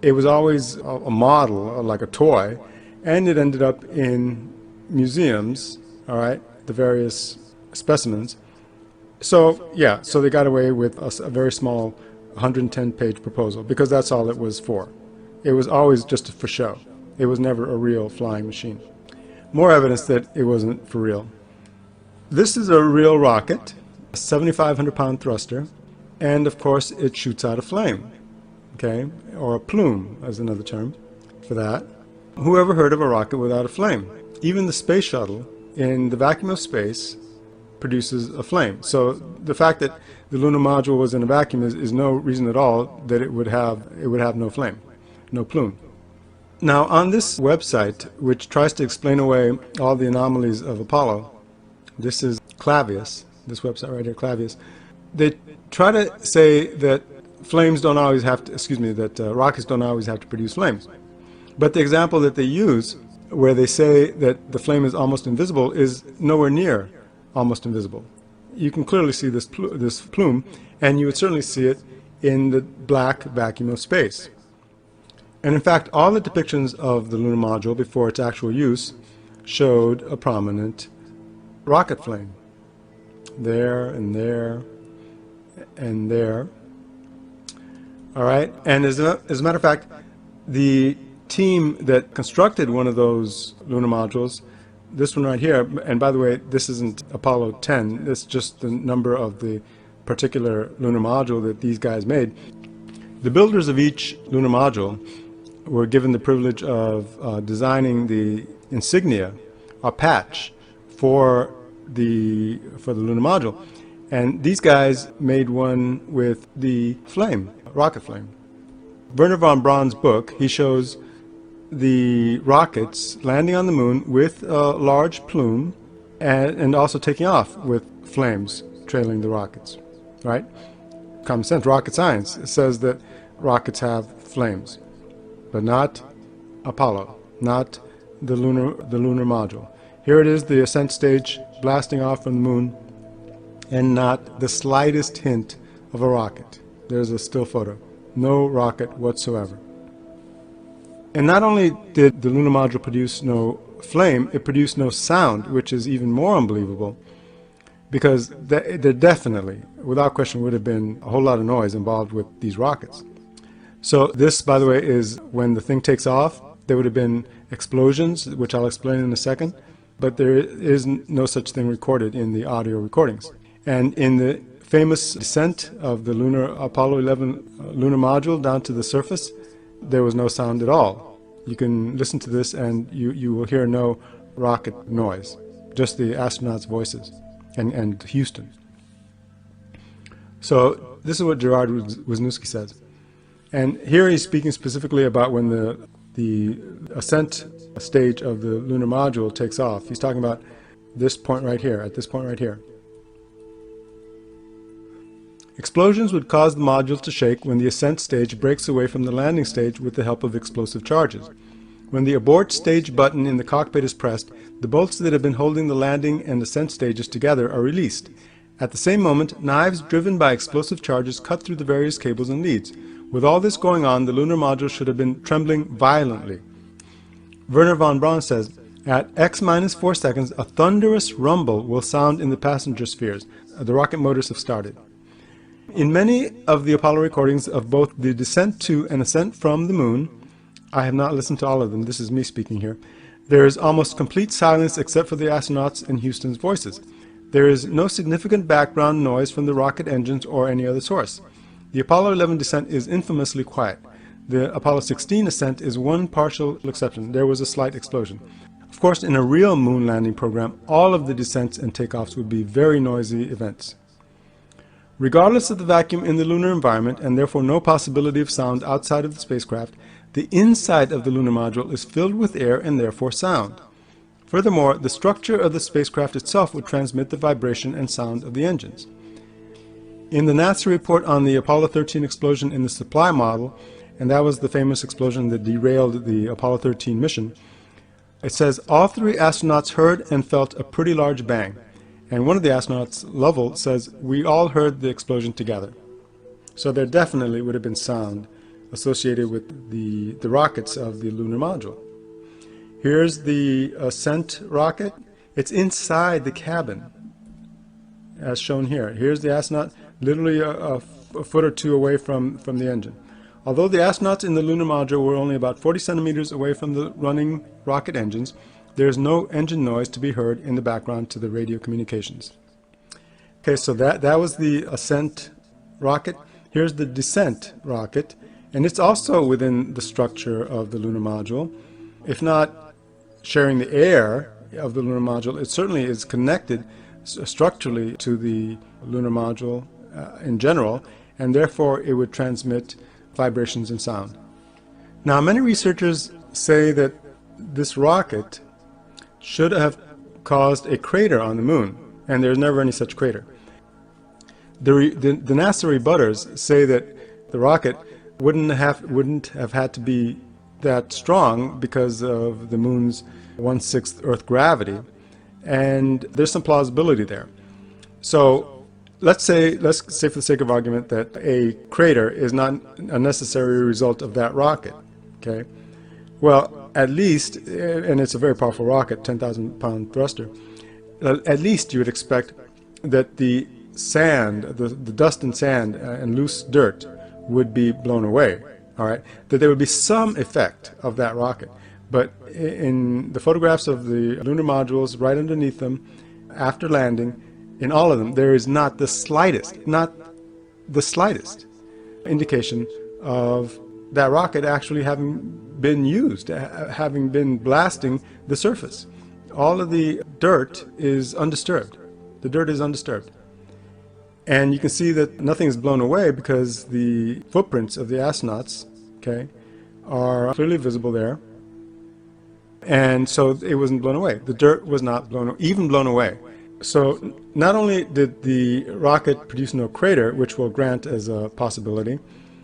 It was always a model, like a toy, and it ended up in museums, all right, the various specimens. So yeah, so they got away with a very small 110-page proposal because that's all it was for. It was always just for show. It was never a real flying machine. More evidence that it wasn't for real. This is a real rocket, a 7,500-pound thruster, and of course it shoots out a flame, okay, or a plume as another term for that. Whoever heard of a rocket without a flame? Even the space shuttle in the vacuum of space produces a flame. So the fact that the lunar module was in a vacuum is no reason at all that it would have no flame, no plume. Now on this website, which tries to explain away all the anomalies of Apollo, this is Clavius, this website right here, Clavius, they try to say that flames don't always have to, that rockets don't always have to produce flames. But the example that they use, where they say that the flame is almost invisible, is nowhere near almost invisible. You can clearly see this plume, and you would certainly see it in the black vacuum of space. And in fact, all the depictions of the lunar module before its actual use showed a prominent rocket flame. There and there and there. All right, and as a matter of fact, the team that constructed one of those lunar modules, this one right here, and by the way, this isn't Apollo 10, it's just the number of the particular lunar module that these guys made. The builders of each lunar module were given the privilege of designing the insignia, a patch, for the lunar module. And these guys made one with the flame, rocket flame. Wernher von Braun's book, he shows the rockets landing on the moon with a large plume and also taking off with flames trailing the rockets, right? common sense, rocket science says that rockets have flames, but not Apollo, not the lunar module. Here it is, the ascent stage blasting off from the moon, and not the slightest hint of a rocket. There's a still photo. No rocket whatsoever. And not only did the lunar module produce no flame, it produced no sound, which is even more unbelievable, because there definitely, without question, would have been a whole lot of noise involved with these rockets. So this, by the way, is when the thing takes off. There would have been explosions, which I'll explain in a second, but there is no such thing recorded in the audio recordings. And in the famous descent of the Apollo 11 lunar module down to the surface, there was no sound at all. You can listen to this and you will hear no rocket noise, just the astronauts' voices and Houston. So this is what Gerard Wisniewski says. And here he's speaking specifically about when the ascent stage of the lunar module takes off. He's talking about this point right here, at this point right here. Explosions would cause the module to shake when the ascent stage breaks away from the landing stage with the help of explosive charges. When the abort stage button in the cockpit is pressed, the bolts that have been holding the landing and ascent stages together are released. At the same moment, knives driven by explosive charges cut through the various cables and leads. With all this going on, the lunar module should have been trembling violently. Werner von Braun says, at x minus 4 seconds, a thunderous rumble will sound in the passenger spheres. The rocket motors have started. In many of the Apollo recordings of both the descent to and ascent from the moon, I have not listened to all of them, this is me speaking here, there is almost complete silence except for the astronauts and Houston's voices. There is no significant background noise from the rocket engines or any other source. The Apollo 11 descent is infamously quiet. The Apollo 16 ascent is one partial exception. There was a slight explosion. Of course, in a real moon landing program, all of the descents and takeoffs would be very noisy events. Regardless of the vacuum in the lunar environment, and therefore no possibility of sound outside of the spacecraft, the inside of the lunar module is filled with air and therefore sound. Furthermore, the structure of the spacecraft itself would transmit the vibration and sound of the engines. In the NASA report on the Apollo 13 explosion in the supply model, and that was the famous explosion that derailed the Apollo 13 mission, it says all 3 astronauts heard and felt a pretty large bang. And one of the astronauts, Lovell, says, we all heard the explosion together. So there definitely would have been sound associated with the rockets of the lunar module. Here's the ascent rocket. It's inside the cabin, as shown here. Here's the astronaut, literally a foot or two away from the engine. Although the astronauts in the lunar module were only about 40 centimeters away from the running rocket engines, there is no engine noise to be heard in the background to the radio communications. Okay, so that was the ascent rocket. Here's the descent rocket, and it's also within the structure of the lunar module. If not sharing the air of the lunar module, it certainly is connected structurally to the lunar module in general, and therefore it would transmit vibrations and sound. Now, many researchers say that this rocket should have caused a crater on the moon, and there's never any such crater. The NASA rebutters say that the rocket wouldn't have had to be that strong because of the moon's 1/6 Earth gravity, and there's some plausibility there. So let's say for the sake of argument that a crater is not a necessary result of that rocket. Okay, well, at least, and it's a very powerful rocket, 10,000-pound thruster, at least you would expect that the sand, the dust and sand and loose dirt would be blown away, all right? That there would be some effect of that rocket. But in the photographs of the lunar modules right underneath them, after landing, in all of them, there is not the slightest indication of that rocket actually having been used, having been blasting the surface. All of the dirt is undisturbed. The dirt is undisturbed. And you can see that nothing is blown away because the footprints of the astronauts, okay, are clearly visible there. And so it wasn't blown away. The dirt was not blown away. So not only did the rocket produce no crater, which we'll grant as a possibility,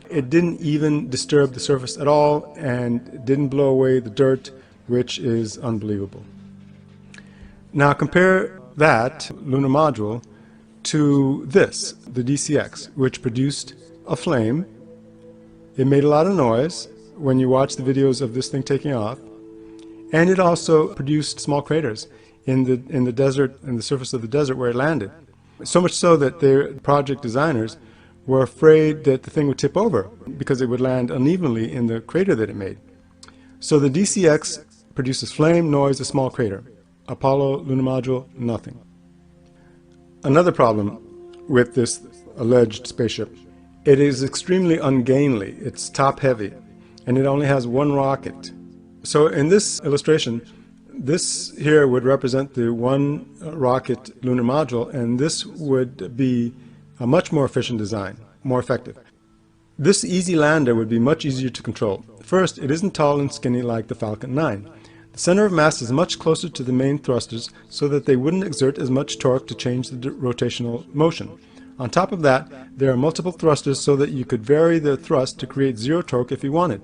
it didn't even disturb the surface at all and didn't blow away the dirt, which is unbelievable. Now compare that lunar module to this, the DCX, which produced a flame. It made a lot of noise when you watch the videos of this thing taking off, and it also produced small craters in the desert, in the surface of the desert where it landed. So much so that their project designers were afraid that the thing would tip over because it would land unevenly in the crater that it made. So the DCX produces flame, noise, a small crater. Apollo lunar module, nothing. Another problem with this alleged spaceship, it is extremely ungainly. It's top heavy, and it only has one rocket. So in this illustration, this here would represent the one rocket lunar module, and this would be a much more efficient design, more effective. This easy lander would be much easier to control. First, it isn't tall and skinny like the Falcon 9. The center of mass is much closer to the main thrusters so that they wouldn't exert as much torque to change the rotational motion. On top of that, there are multiple thrusters so that you could vary the thrust to create zero torque if you wanted.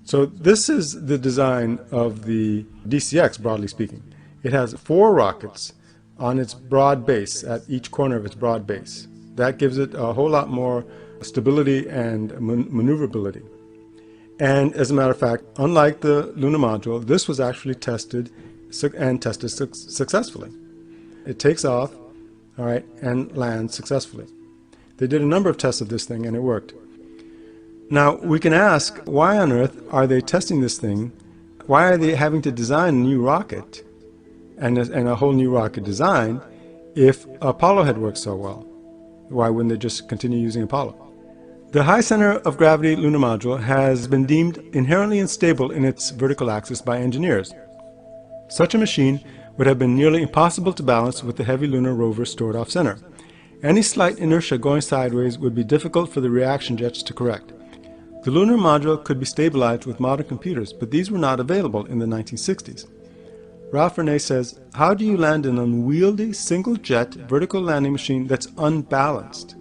So this is the design of the DCX, broadly speaking. It has 4 rockets on its broad base, at each corner of its broad base. That gives it a whole lot more stability and maneuverability. And as a matter of fact, unlike the lunar module, this was actually tested successfully. It takes off, all right, and lands successfully. They did a number of tests of this thing and it worked. Now we can ask, why on earth are they testing this thing? Why are they having to design a new rocket and a whole new rocket design if Apollo had worked so well? Why wouldn't they just continue using Apollo? The high center of gravity lunar module has been deemed inherently unstable in its vertical axis by engineers. Such a machine would have been nearly impossible to balance with the heavy lunar rover stored off-center. Any slight inertia going sideways would be difficult for the reaction jets to correct. The lunar module could be stabilized with modern computers, but these were not available in the 1960s. Ralph Renee says, how do you land an unwieldy single-jet vertical landing machine that's unbalanced?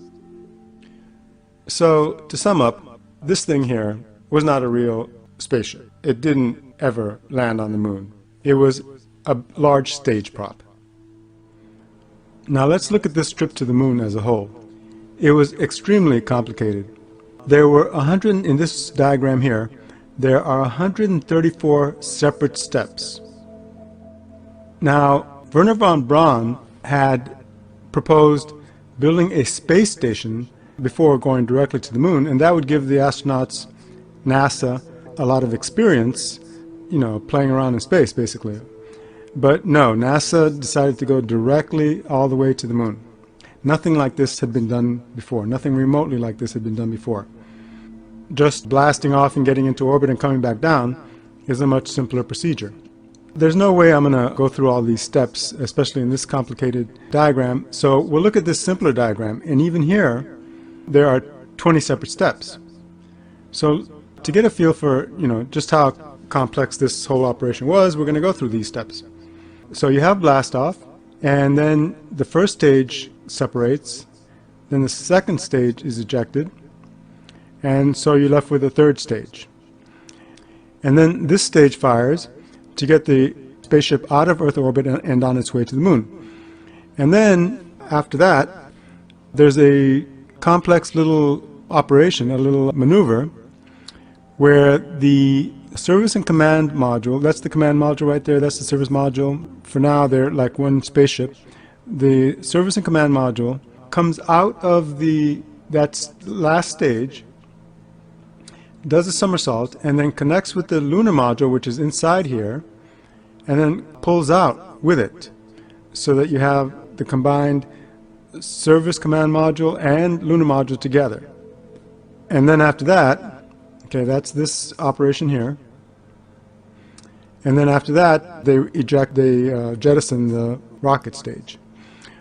So, to sum up, this thing here was not a real spaceship. It didn't ever land on the moon. It was a large stage prop. Now let's look at this trip to the moon as a whole. It was extremely complicated. There were in this diagram here, there are 134 separate steps. Now, Wernher von Braun had proposed building a space station before going directly to the moon, and that would give the astronauts, NASA, a lot of experience, you know, playing around in space, basically. But no, NASA decided to go directly all the way to the moon. Nothing like this had been done before. Nothing remotely like this had been done before. Just blasting off and getting into orbit and coming back down is a much simpler procedure. There's no way I'm going to go through all these steps, especially in this complicated diagram. So we'll look at this simpler diagram, and even here, there are 20 separate steps. So to get a feel for, you know, just how complex this whole operation was, we're going to go through these steps. So you have blast off, and then the first stage separates, then the second stage is ejected, and so you're left with a third stage. And then this stage fires to get the spaceship out of Earth orbit and on its way to the moon. And then after that, there's a complex little operation, a little maneuver, where the service and command module, that's the command module right there, that's the service module. For now, they're like one spaceship. The service and command module comes out of that last stage, does a somersault, and then connects with the lunar module, which is inside here, and then pulls out with it, so that you have the combined service command module and lunar module together. And then after that, okay, that's this operation here. And then after that, they jettison the rocket stage.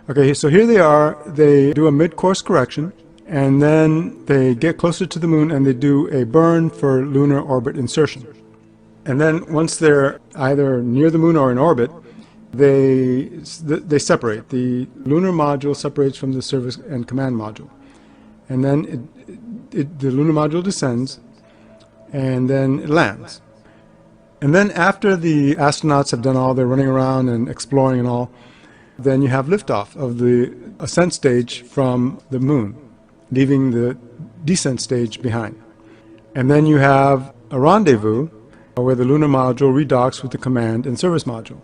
Okay, so here they are. They do a mid-course correction, and then they get closer to the moon and they do a burn for lunar orbit insertion. And then once they're either near the moon or in orbit, they separate. The lunar module separates from the service and command module. And then the lunar module descends, and then it lands. And then after the astronauts have done all their running around and exploring and all, then you have liftoff of the ascent stage from the moon, leaving the descent stage behind. And then you have a rendezvous where the lunar module redocks with the command and service module.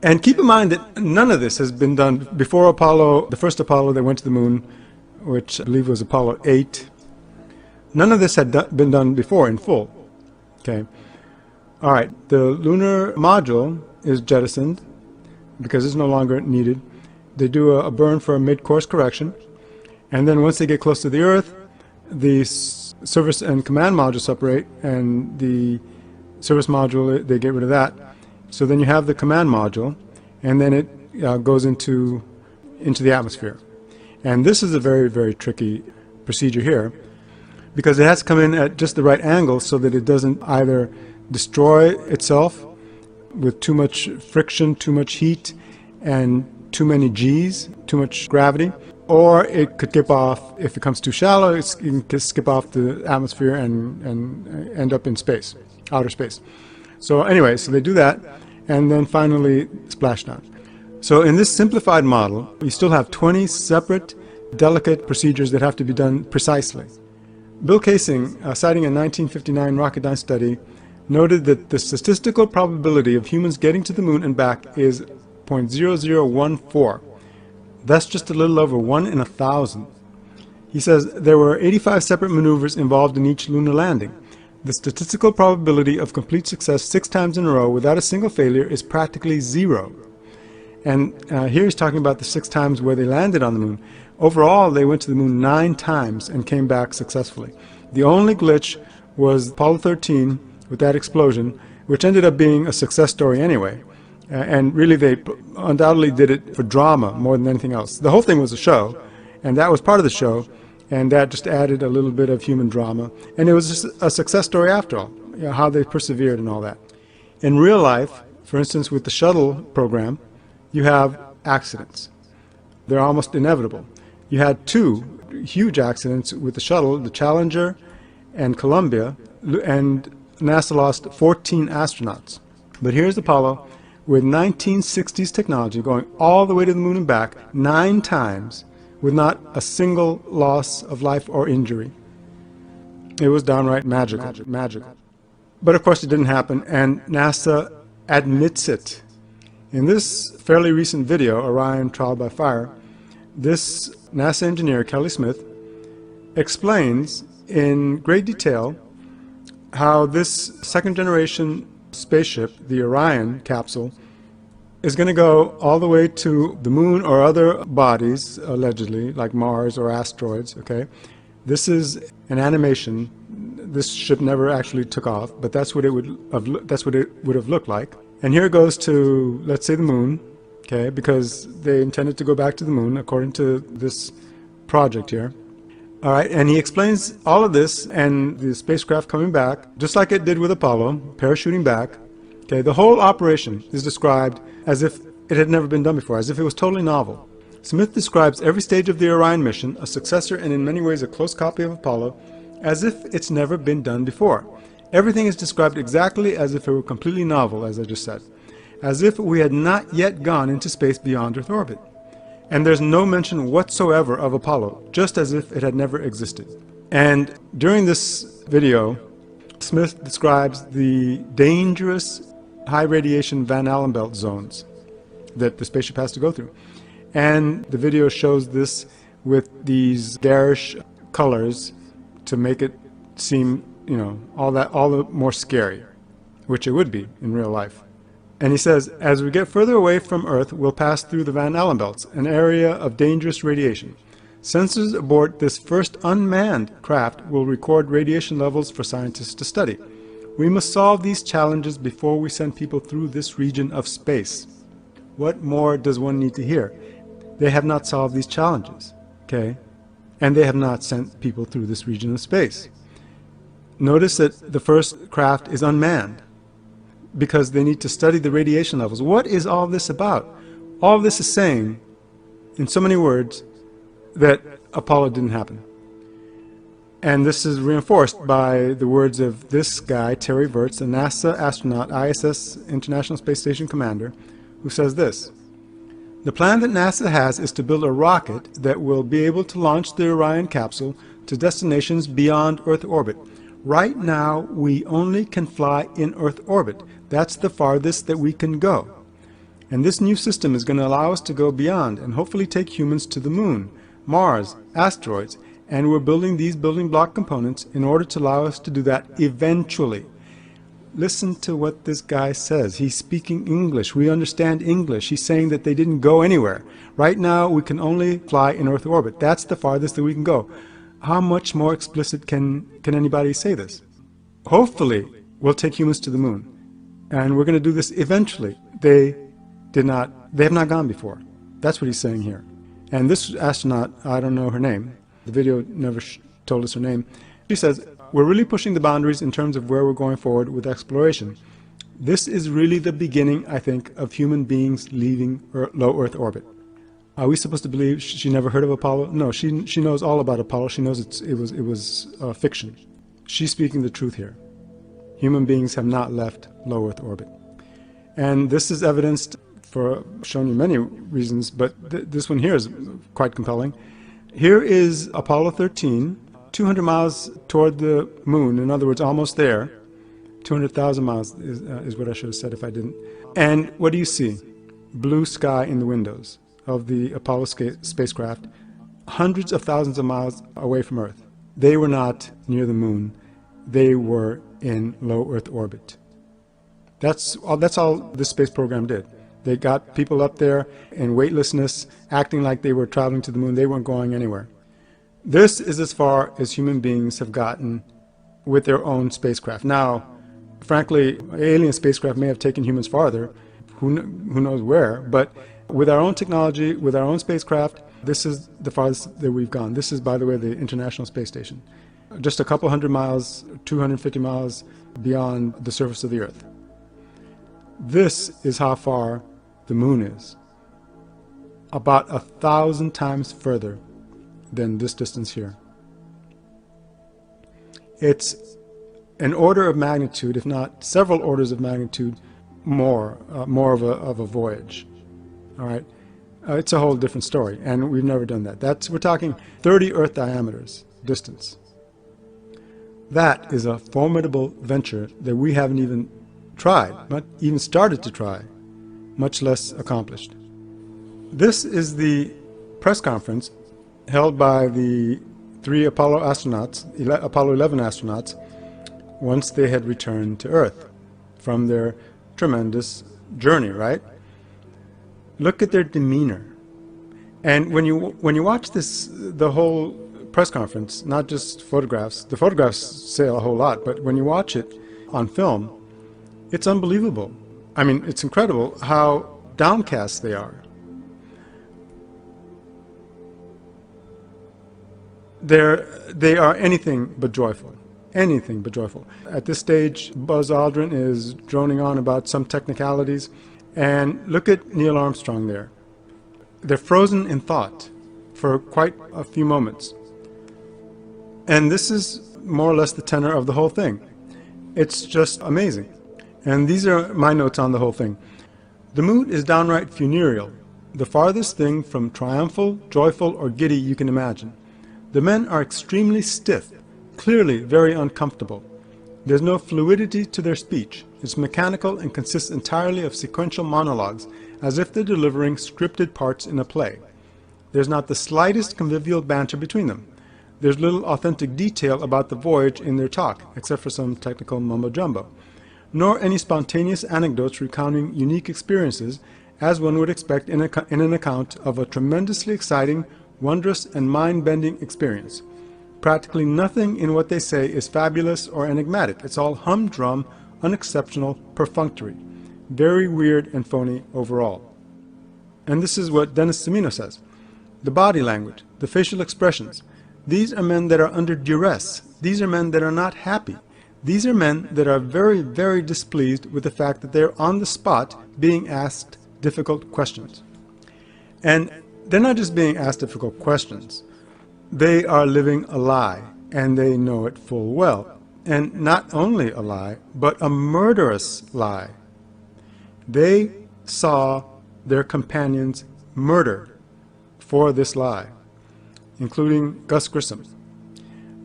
And keep in mind that none of this has been done before Apollo, the first Apollo that went to the moon, which I believe was Apollo 8. None of this had been done before in full. Okay. All right. The lunar module is jettisoned because it's no longer needed. They do a burn for a mid-course correction. And then once they get close to the Earth, the service and command module separate, and the service module, they get rid of that. So then you have the command module, and then it goes into the atmosphere. And this is a very, very tricky procedure here, because it has to come in at just the right angle so that it doesn't either destroy itself with too much friction, too much heat, and too many G's, too much gravity, or it could skip off. If it comes too shallow, it can skip off the atmosphere and end up in space, outer space. So anyway, so they do that, and then finally splashdown. So in this simplified model, you still have 20 separate, delicate procedures that have to be done precisely. Bill Kaysing, citing a 1959 Rocketdyne study, noted that the statistical probability of humans getting to the moon and back is 0.0014. That's just a little over 1 in 1,000. He says there were 85 separate maneuvers involved in each lunar landing. The statistical probability of complete success 6 times in a row without a single failure is practically 0. And here he's talking about the 6 times where they landed on the moon. Overall, they went to the moon 9 times and came back successfully. The only glitch was Apollo 13 with that explosion, which ended up being a success story anyway. And really, they undoubtedly did it for drama more than anything else. The whole thing was a show, and that was part of the show, and that just added a little bit of human drama. And it was just a success story after all, you know, how they persevered and all that. In real life, for instance, with the shuttle program, you have accidents. They're almost inevitable. You had 2 huge accidents with the shuttle, the Challenger and Columbia, and NASA lost 14 astronauts. But here's Apollo with 1960s technology going all the way to the moon and back 9 times with not a single loss of life or injury. It was downright magical. But of course it didn't happen, and NASA admits it. In this fairly recent video, Orion Trial by Fire, this NASA engineer, Kelly Smith, explains in great detail how this second-generation spaceship, the Orion capsule, is going to go all the way to the moon or other bodies, allegedly, like Mars or asteroids, okay? This is an animation. This ship never actually took off, but that's what it would have looked like. And here it goes to, let's say, the moon, okay, because they intended to go back to the moon according to this project here. All right, and he explains all of this and the spacecraft coming back, just like it did with Apollo, parachuting back. Okay, the whole operation is described as if it had never been done before, as if it was totally novel. Smith describes every stage of the Orion mission, a successor and in many ways a close copy of Apollo, as if it's never been done before. Everything is described exactly as if it were completely novel, as I just said, as if we had not yet gone into space beyond Earth orbit. And there's no mention whatsoever of Apollo, just as if it had never existed. And during this video, Smith describes the dangerous high radiation Van Allen belt zones that the spaceship has to go through. And the video shows this with these garish colors to make it seem, you know, all the more scary, which it would be in real life. And he says, as we get further away from Earth, we'll pass through the Van Allen belts, an area of dangerous radiation. Sensors aboard this first unmanned craft will record radiation levels for scientists to study. We must solve these challenges before we send people through this region of space. What more does one need to hear? They have not solved these challenges, okay? And they have not sent people through this region of space. Notice that the first craft is unmanned. because they need to study the radiation levels. What is all this about? All this is saying, in so many words, that Apollo didn't happen. And this is reinforced by the words of this guy, Terry Virts, a NASA astronaut, ISS International Space Station commander, who says this: "The plan that NASA has is to build a rocket that will be able to launch the Orion capsule to destinations beyond Earth orbit. Right now, we only can fly in Earth orbit. That's the farthest that we can go. And this new system is going to allow us to go beyond and hopefully take humans to the moon, Mars, asteroids, and we're building these building block components in order to allow us to do that eventually." Listen to what this guy says. He's speaking English. We understand English. He's saying that they didn't go anywhere. Right now, we can only fly in Earth orbit. That's the farthest that we can go. How much more explicit can anybody say this? Hopefully, we'll take humans to the moon. And we're going to do this eventually. They have not gone before. That's what he's saying here. And this astronaut, I don't know her name. The video never told us her name. She says, "We're really pushing the boundaries in terms of where we're going forward with exploration. This is really the beginning, I think, of human beings leaving low Earth orbit." Are we supposed to believe she never heard of Apollo? No, she knows all about Apollo. She knows it was fiction. She's speaking the truth here. Human beings have not left low Earth orbit. And this is evidenced for showing you many reasons, but this one here is quite compelling. Here is Apollo 13, 200 miles toward the moon, in other words, almost there. 200,000 miles is what I should have said if I didn't. And what do you see? Blue sky in the windows of the Apollo spacecraft, hundreds of thousands of miles away from Earth. They were not near the moon. They were in low Earth orbit. That's all this space program did. They got people up there in weightlessness, acting like they were traveling to the moon. They weren't going anywhere. This is as far as human beings have gotten with their own spacecraft. Now, frankly, alien spacecraft may have taken humans farther, who knows where, but with our own technology, with our own spacecraft, this is the farthest that we've gone. This is, by the way, the International Space Station. Just a couple hundred miles, 250 miles beyond the surface of the Earth. This is how far the moon is. About 1,000 times further than this distance here. It's an order of magnitude, if not several orders of magnitude, more of a voyage. All right, it's a whole different story, and we've never done that. We're talking 30 Earth diameters distance. That is a formidable venture that we haven't even tried, not even started to try, much less accomplished. This is the press conference held by the 3 Apollo astronauts, Apollo 11 astronauts, once they had returned to Earth from their tremendous journey, right? Look at their demeanor. And when you watch this, the whole press conference, not just photographs, the photographs say a whole lot, but when you watch it on film, it's unbelievable. I mean, it's incredible how downcast they are. They are anything but joyful. Anything but joyful. At this stage, Buzz Aldrin is droning on about some technicalities. And look at Neil Armstrong there. They're frozen in thought for quite a few moments. And this is more or less the tenor of the whole thing. It's just amazing. And these are my notes on the whole thing. The mood is downright funereal, the farthest thing from triumphal, joyful, or giddy you can imagine. The men are extremely stiff, clearly very uncomfortable. There's no fluidity to their speech. It's mechanical and consists entirely of sequential monologues, as if they're delivering scripted parts in a play. There's not the slightest convivial banter between them. There's little authentic detail about the voyage in their talk, except for some technical mumbo-jumbo, nor any spontaneous anecdotes recounting unique experiences, as one would expect in an account of a tremendously exciting, wondrous, and mind-bending experience. Practically nothing in what they say is fabulous or enigmatic. It's all humdrum, unexceptional, perfunctory. Very weird and phony overall. And this is what Dennis Semino says. The body language, the facial expressions. These are men that are under duress. These are men that are not happy. These are men that are very, very displeased with the fact that they're on the spot being asked difficult questions. And they're not just being asked difficult questions. They are living a lie, and they know it full well. And not only a lie, but a murderous lie. They saw their companions murdered for this lie, including Gus Grissom.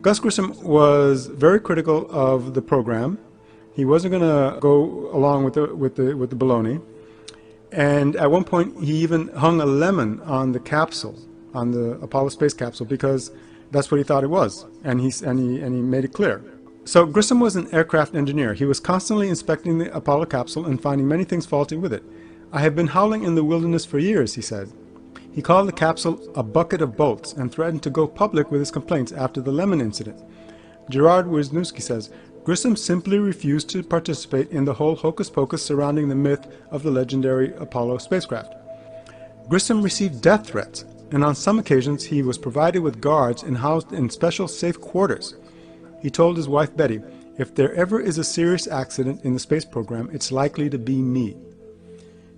Gus Grissom was very critical of the program. He wasn't going to go along with the baloney. And at one point, he even hung a lemon on the capsule, on the Apollo space capsule, because that's what he thought it was, and he made it clear. So Grissom was an aircraft engineer. He was constantly inspecting the Apollo capsule and finding many things faulty with it. "I have been howling in the wilderness for years," he said. He called the capsule a bucket of bolts and threatened to go public with his complaints after the lemon incident. Gerard Wisniewski says, "Grissom simply refused to participate in the whole hocus-pocus surrounding the myth of the legendary Apollo spacecraft." Grissom received death threats, and on some occasions he was provided with guards and housed in special safe quarters. He told his wife Betty, "If there ever is a serious accident in the space program, it's likely to be me."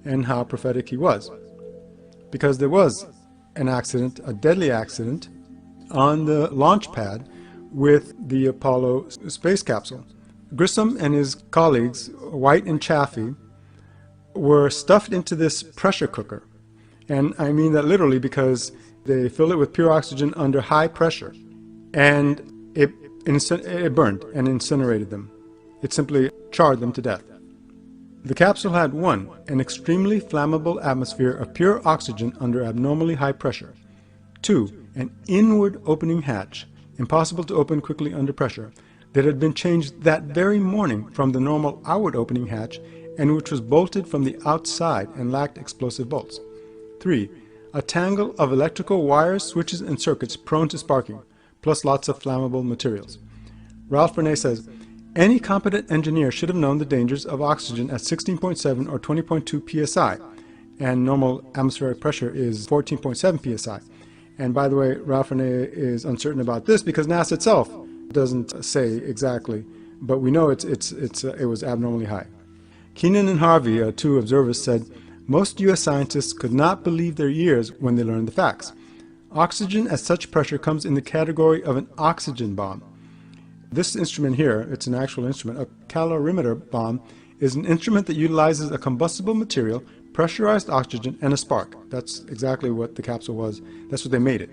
And how prophetic he was. Because there was an accident, a deadly accident, on the launch pad with the Apollo space capsule. Grissom and his colleagues, White and Chaffee, were stuffed into this pressure cooker. And I mean that literally, because they filled it with pure oxygen under high pressure. And it burned and incinerated them. It simply charred them to death. The capsule had an extremely flammable atmosphere of pure oxygen under abnormally high pressure. 2, an inward opening hatch, impossible to open quickly under pressure, that had been changed that very morning from the normal outward opening hatch, and which was bolted from the outside and lacked explosive bolts. 3, a tangle of electrical wires, switches, and circuits prone to sparking, plus lots of flammable materials. Ralph Renee says, "Any competent engineer should have known the dangers of oxygen at 16.7 or 20.2 psi, and normal atmospheric pressure is 14.7 psi. And by the way, Ralph Renee is uncertain about this because NASA itself doesn't say exactly, but we know it was abnormally high. Keenan and Harvey, two observers, said, "Most U.S. scientists could not believe their ears when they learned the facts. Oxygen at such pressure comes in the category of an oxygen bomb. This instrument here, it's an actual instrument, a calorimeter bomb, is an instrument that utilizes a combustible material, pressurized oxygen, and a spark." That's exactly what the capsule was. That's what they made it.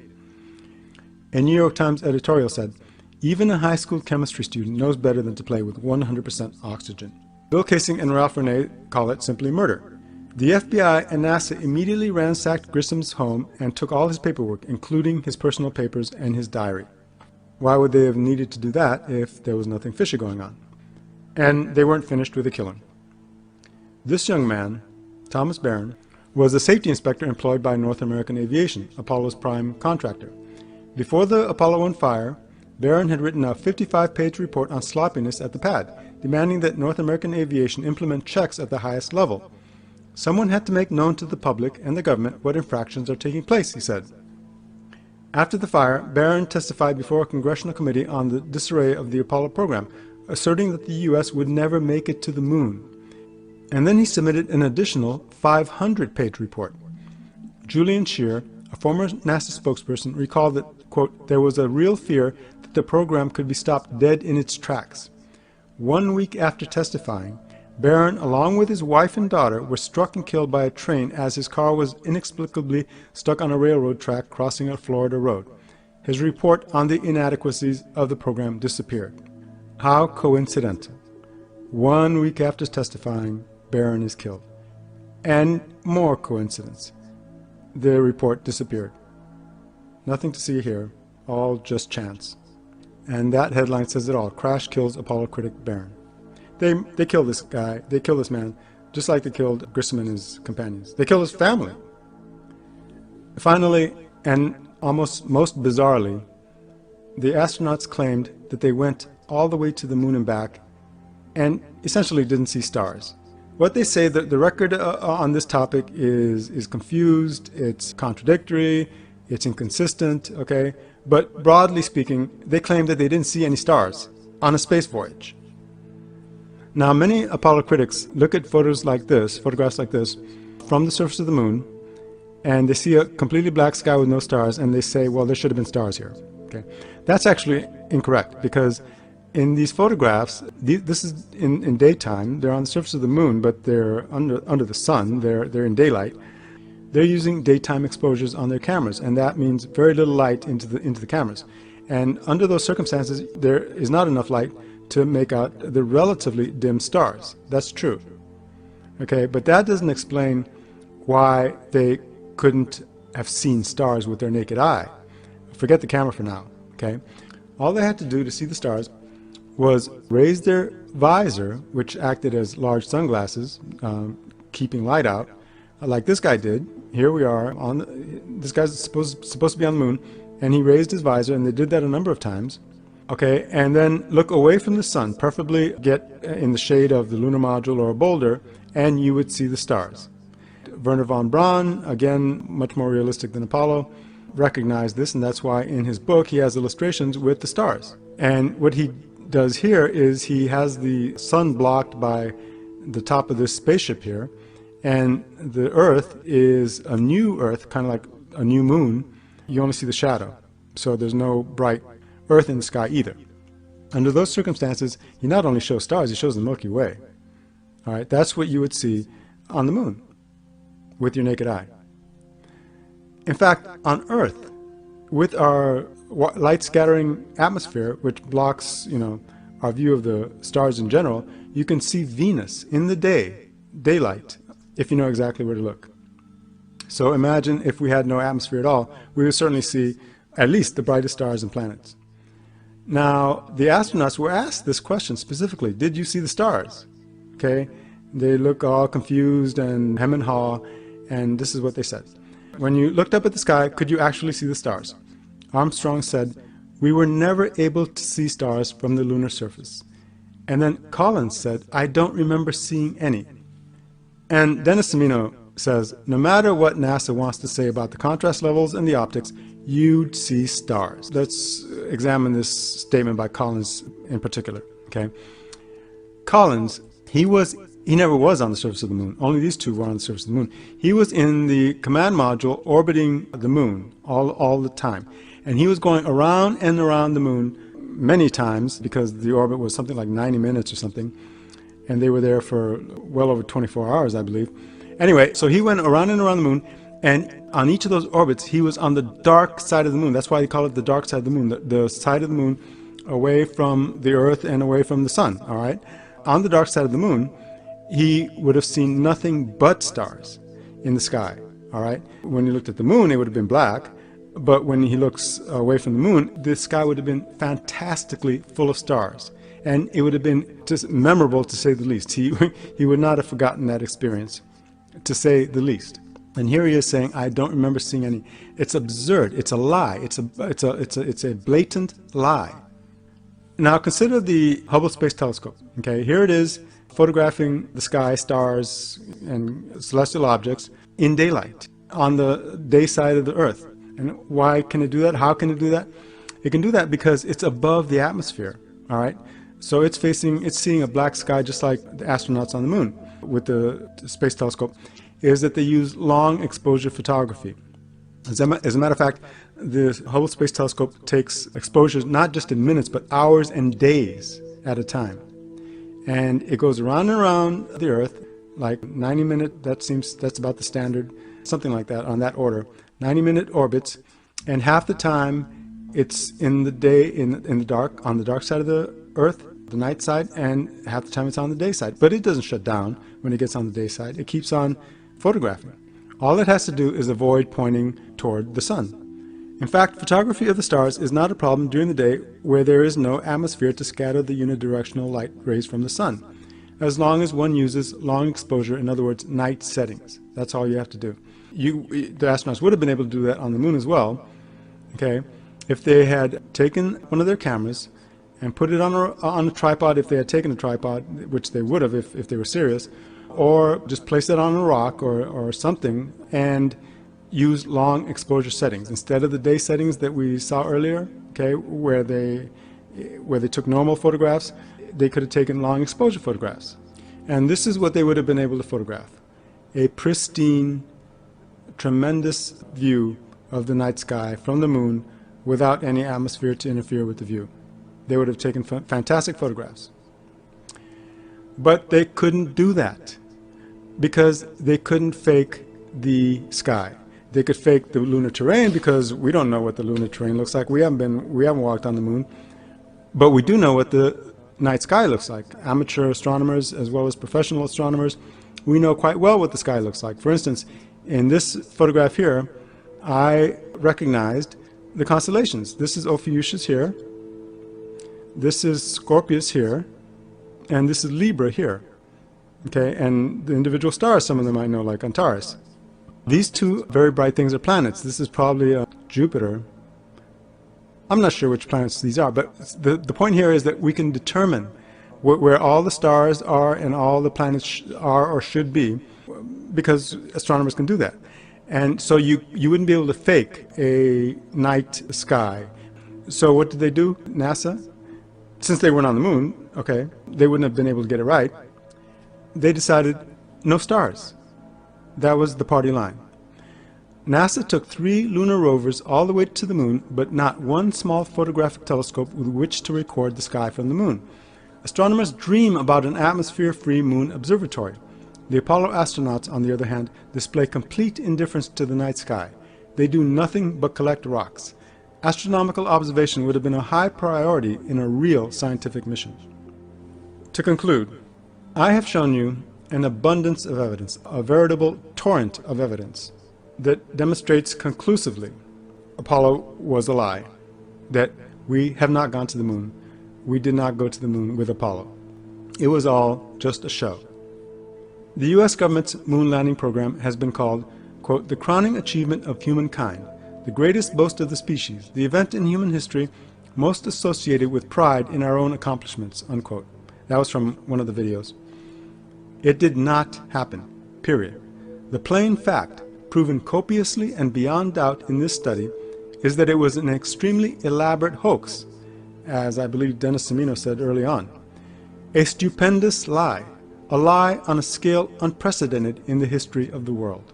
A New York Times editorial said, "Even a high school chemistry student knows better than to play with 100% oxygen." Bill Kaysing and Ralph Renee call it simply murder. The FBI and NASA immediately ransacked Grissom's home and took all his paperwork, including his personal papers and his diary. Why would they have needed to do that if there was nothing fishy going on? And they weren't finished with the killing. This young man, Thomas Barron, was a safety inspector employed by North American Aviation, Apollo's prime contractor. Before the Apollo 1 fire, Barron had written a 55-page report on sloppiness at the pad, demanding that North American Aviation implement checks at the highest level. "Someone had to make known to the public and the government what infractions are taking place," he said. After the fire, Barron testified before a congressional committee on the disarray of the Apollo program, asserting that the U.S. would never make it to the moon. And then he submitted an additional 500-page report. Julian Scheer, a former NASA spokesperson, recalled that, quote, "There was a real fear that the program could be stopped dead in its tracks." 1 week after testifying, Barron, along with his wife and daughter, were struck and killed by a train as his car was inexplicably stuck on a railroad track crossing a Florida road. His report on the inadequacies of the program disappeared. How coincidental. 1 week after testifying, Barron is killed. And more coincidence. The report disappeared. Nothing to see here, all just chance. And that headline says it all. Crash kills Apollo critic Barron. They killed this guy, they killed this man, just like they killed Grissom and his companions. They killed his family. Finally, and almost most bizarrely, the astronauts claimed that they went all the way to the moon and back and essentially didn't see stars. What they say, that the record on this topic is confused, it's contradictory, it's inconsistent, okay? But broadly speaking, they claim that they didn't see any stars on a space voyage. Now, many Apollo critics look at photographs like this, from the surface of the moon, and they see a completely black sky with no stars, and they say, well, there should have been stars here. Okay, that's actually incorrect, because in these photographs, this is in daytime. They're on the surface of the moon, but they're under the sun. They're in daylight. They're using daytime exposures on their cameras, and that means very little light into the cameras. And under those circumstances, there is not enough light to make out the relatively dim stars. That's true. Okay, but that doesn't explain why they couldn't have seen stars with their naked eye. Forget the camera for now. Okay, all they had to do to see the stars was raise their visor, which acted as large sunglasses, keeping light out, like this guy did. Here we are this guy's supposed to be on the moon, and he raised his visor, and they did that a number of times. Okay, and then look away from the sun, preferably get in the shade of the lunar module or a boulder, and you would see the stars. Wernher von Braun, again much more realistic than Apollo, recognized this, and that's why in his book he has illustrations with the stars. And what he does here is he has the sun blocked by the top of this spaceship here, and the Earth is a new Earth, kind of like a new moon. You only see the shadow, so there's no bright Earth in the sky either. Under those circumstances, he not only shows stars, he shows the Milky Way. All right, that's what you would see on the moon with your naked eye. In fact, on Earth, with our light scattering atmosphere, which blocks, our view of the stars in general, you can see Venus in the daylight, if you know exactly where to look. So imagine if we had no atmosphere at all, we would certainly see at least the brightest stars and planets. Now, the astronauts were asked this question specifically: did you see the stars? Okay, they look all confused and hem and haw, and this is what they said. When you looked up at the sky, could you actually see the stars? Armstrong said, we were never able to see stars from the lunar surface. And then Collins said, I don't remember seeing any. And Dennis Semino says, no matter what NASA wants to say about the contrast levels and the optics, you'd see stars. Let's examine this statement by Collins in particular. Okay, Collins, he never was on the surface of the moon. Only these two were on the surface of the moon. He was in the command module orbiting the moon all the time. And he was going around and around the moon many times, because the orbit was something like 90 minutes or something. And they were there for well over 24 hours, I believe. Anyway, so he went around and around the moon, and on each of those orbits, he was on the dark side of the moon. That's why they call it the dark side of the moon, the side of the moon away from the Earth and away from the sun, all right? On the dark side of the moon, he would have seen nothing but stars in the sky, all right? When he looked at the moon, it would have been black, but when he looks away from the moon, the sky would have been fantastically full of stars, and it would have been just memorable, to say the least. He would not have forgotten that experience, to say the least. And here he is saying, I don't remember seeing any. It's absurd. It's a lie. It's a blatant lie. Now consider the Hubble Space Telescope. Okay, here it is, photographing the sky, stars, and celestial objects in daylight on the day side of the Earth. And why can it do that? How can it do that? It can do that because it's above the atmosphere. All right, so it's seeing a black sky just like the astronauts on the moon. With the space telescope, is that they use long exposure photography. As a matter of fact, the Hubble Space Telescope takes exposures not just in minutes, but hours and days at a time. And it goes around and around the Earth, like 90-minute, that's about the standard, something like that, on that order, 90-minute orbits, and half the time it's in the day, in the dark, on the dark side of the Earth, the night side, and half the time it's on the day side. But it doesn't shut down when it gets on the day side. It keeps on photographing. All it has to do is avoid pointing toward the sun. In fact, photography of the stars is not a problem during the day where there is no atmosphere to scatter the unidirectional light rays from the sun, as long as one uses long exposure, in other words, night settings. That's all you have to do. The astronauts would have been able to do that on the moon as well, okay, if they had taken one of their cameras and put it on a tripod, if they had taken a tripod, which they would have if they were serious, or just place it on a rock or something, and use long exposure settings instead of the day settings that we saw earlier, okay, where they took normal photographs. they could have taken long exposure photographs. And this is what they would have been able to photograph. A pristine, tremendous view of the night sky from the moon without any atmosphere to interfere with the view. They would have taken fantastic photographs. But they couldn't do that because they couldn't fake the sky. They could fake the lunar terrain because we don't know what the lunar terrain looks like. We haven't walked on the moon, but we do know what the night sky looks like. Amateur astronomers as well as professional astronomers, we know quite well what the sky looks like. For instance, in this photograph here, I recognized the constellations. This is Ophiuchus here, this is Scorpius here, and this is Libra here. Okay, and the individual stars, some of them I know, like Antares. These two very bright things are planets. This is probably Jupiter. I'm not sure which planets these are, but the point here is that we can determine where all the stars are and all the planets are or should be, because astronomers can do that. And so you wouldn't be able to fake a night sky. So what did they do? NASA, since they weren't on the moon, okay, they wouldn't have been able to get it right. They decided no stars. That was the party line. NASA took 3 lunar rovers all the way to the moon, but not one small photographic telescope with which to record the sky from the moon. Astronomers dream about an atmosphere-free moon observatory. The Apollo astronauts, on the other hand, display complete indifference to the night sky. They do nothing but collect rocks. Astronomical observation would have been a high priority in a real scientific mission. To conclude, I have shown you an abundance of evidence, a veritable torrent of evidence, that demonstrates conclusively Apollo was a lie, that we have not gone to the moon. We did not go to the moon with Apollo. It was all just a show. The U.S. government's moon landing program has been called, quote, the crowning achievement of humankind, the greatest boast of the species, the event in human history most associated with pride in our own accomplishments, unquote. That was from one of the videos. It did not happen, period. The plain fact, proven copiously and beyond doubt in this study, is that it was an extremely elaborate hoax, as I believe Dennis Semino said early on. A stupendous lie, a lie on a scale unprecedented in the history of the world.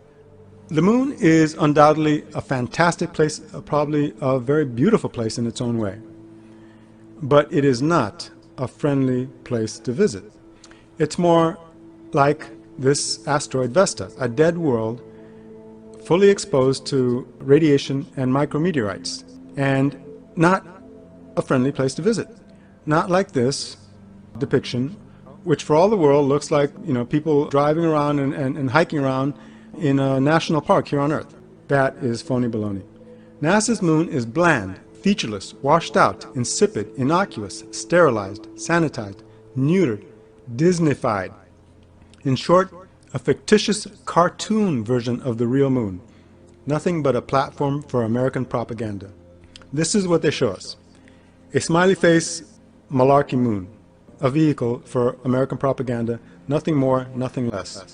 The moon is undoubtedly a fantastic place, probably a very beautiful place in its own way. But it is not a friendly place to visit. It's more like this asteroid Vesta, a dead world fully exposed to radiation and micrometeorites, and not a friendly place to visit. Not like this depiction, which for all the world looks like, you know, people driving around and hiking around in a national park here on Earth. That is phony baloney. NASA's moon is bland, featureless, washed out, insipid, innocuous, sterilized, sanitized, neutered, Disneyfied. In short, a fictitious cartoon version of the real moon. Nothing but a platform for American propaganda. This is what they show us. A smiley face, malarkey moon. A vehicle for American propaganda. Nothing more, nothing less.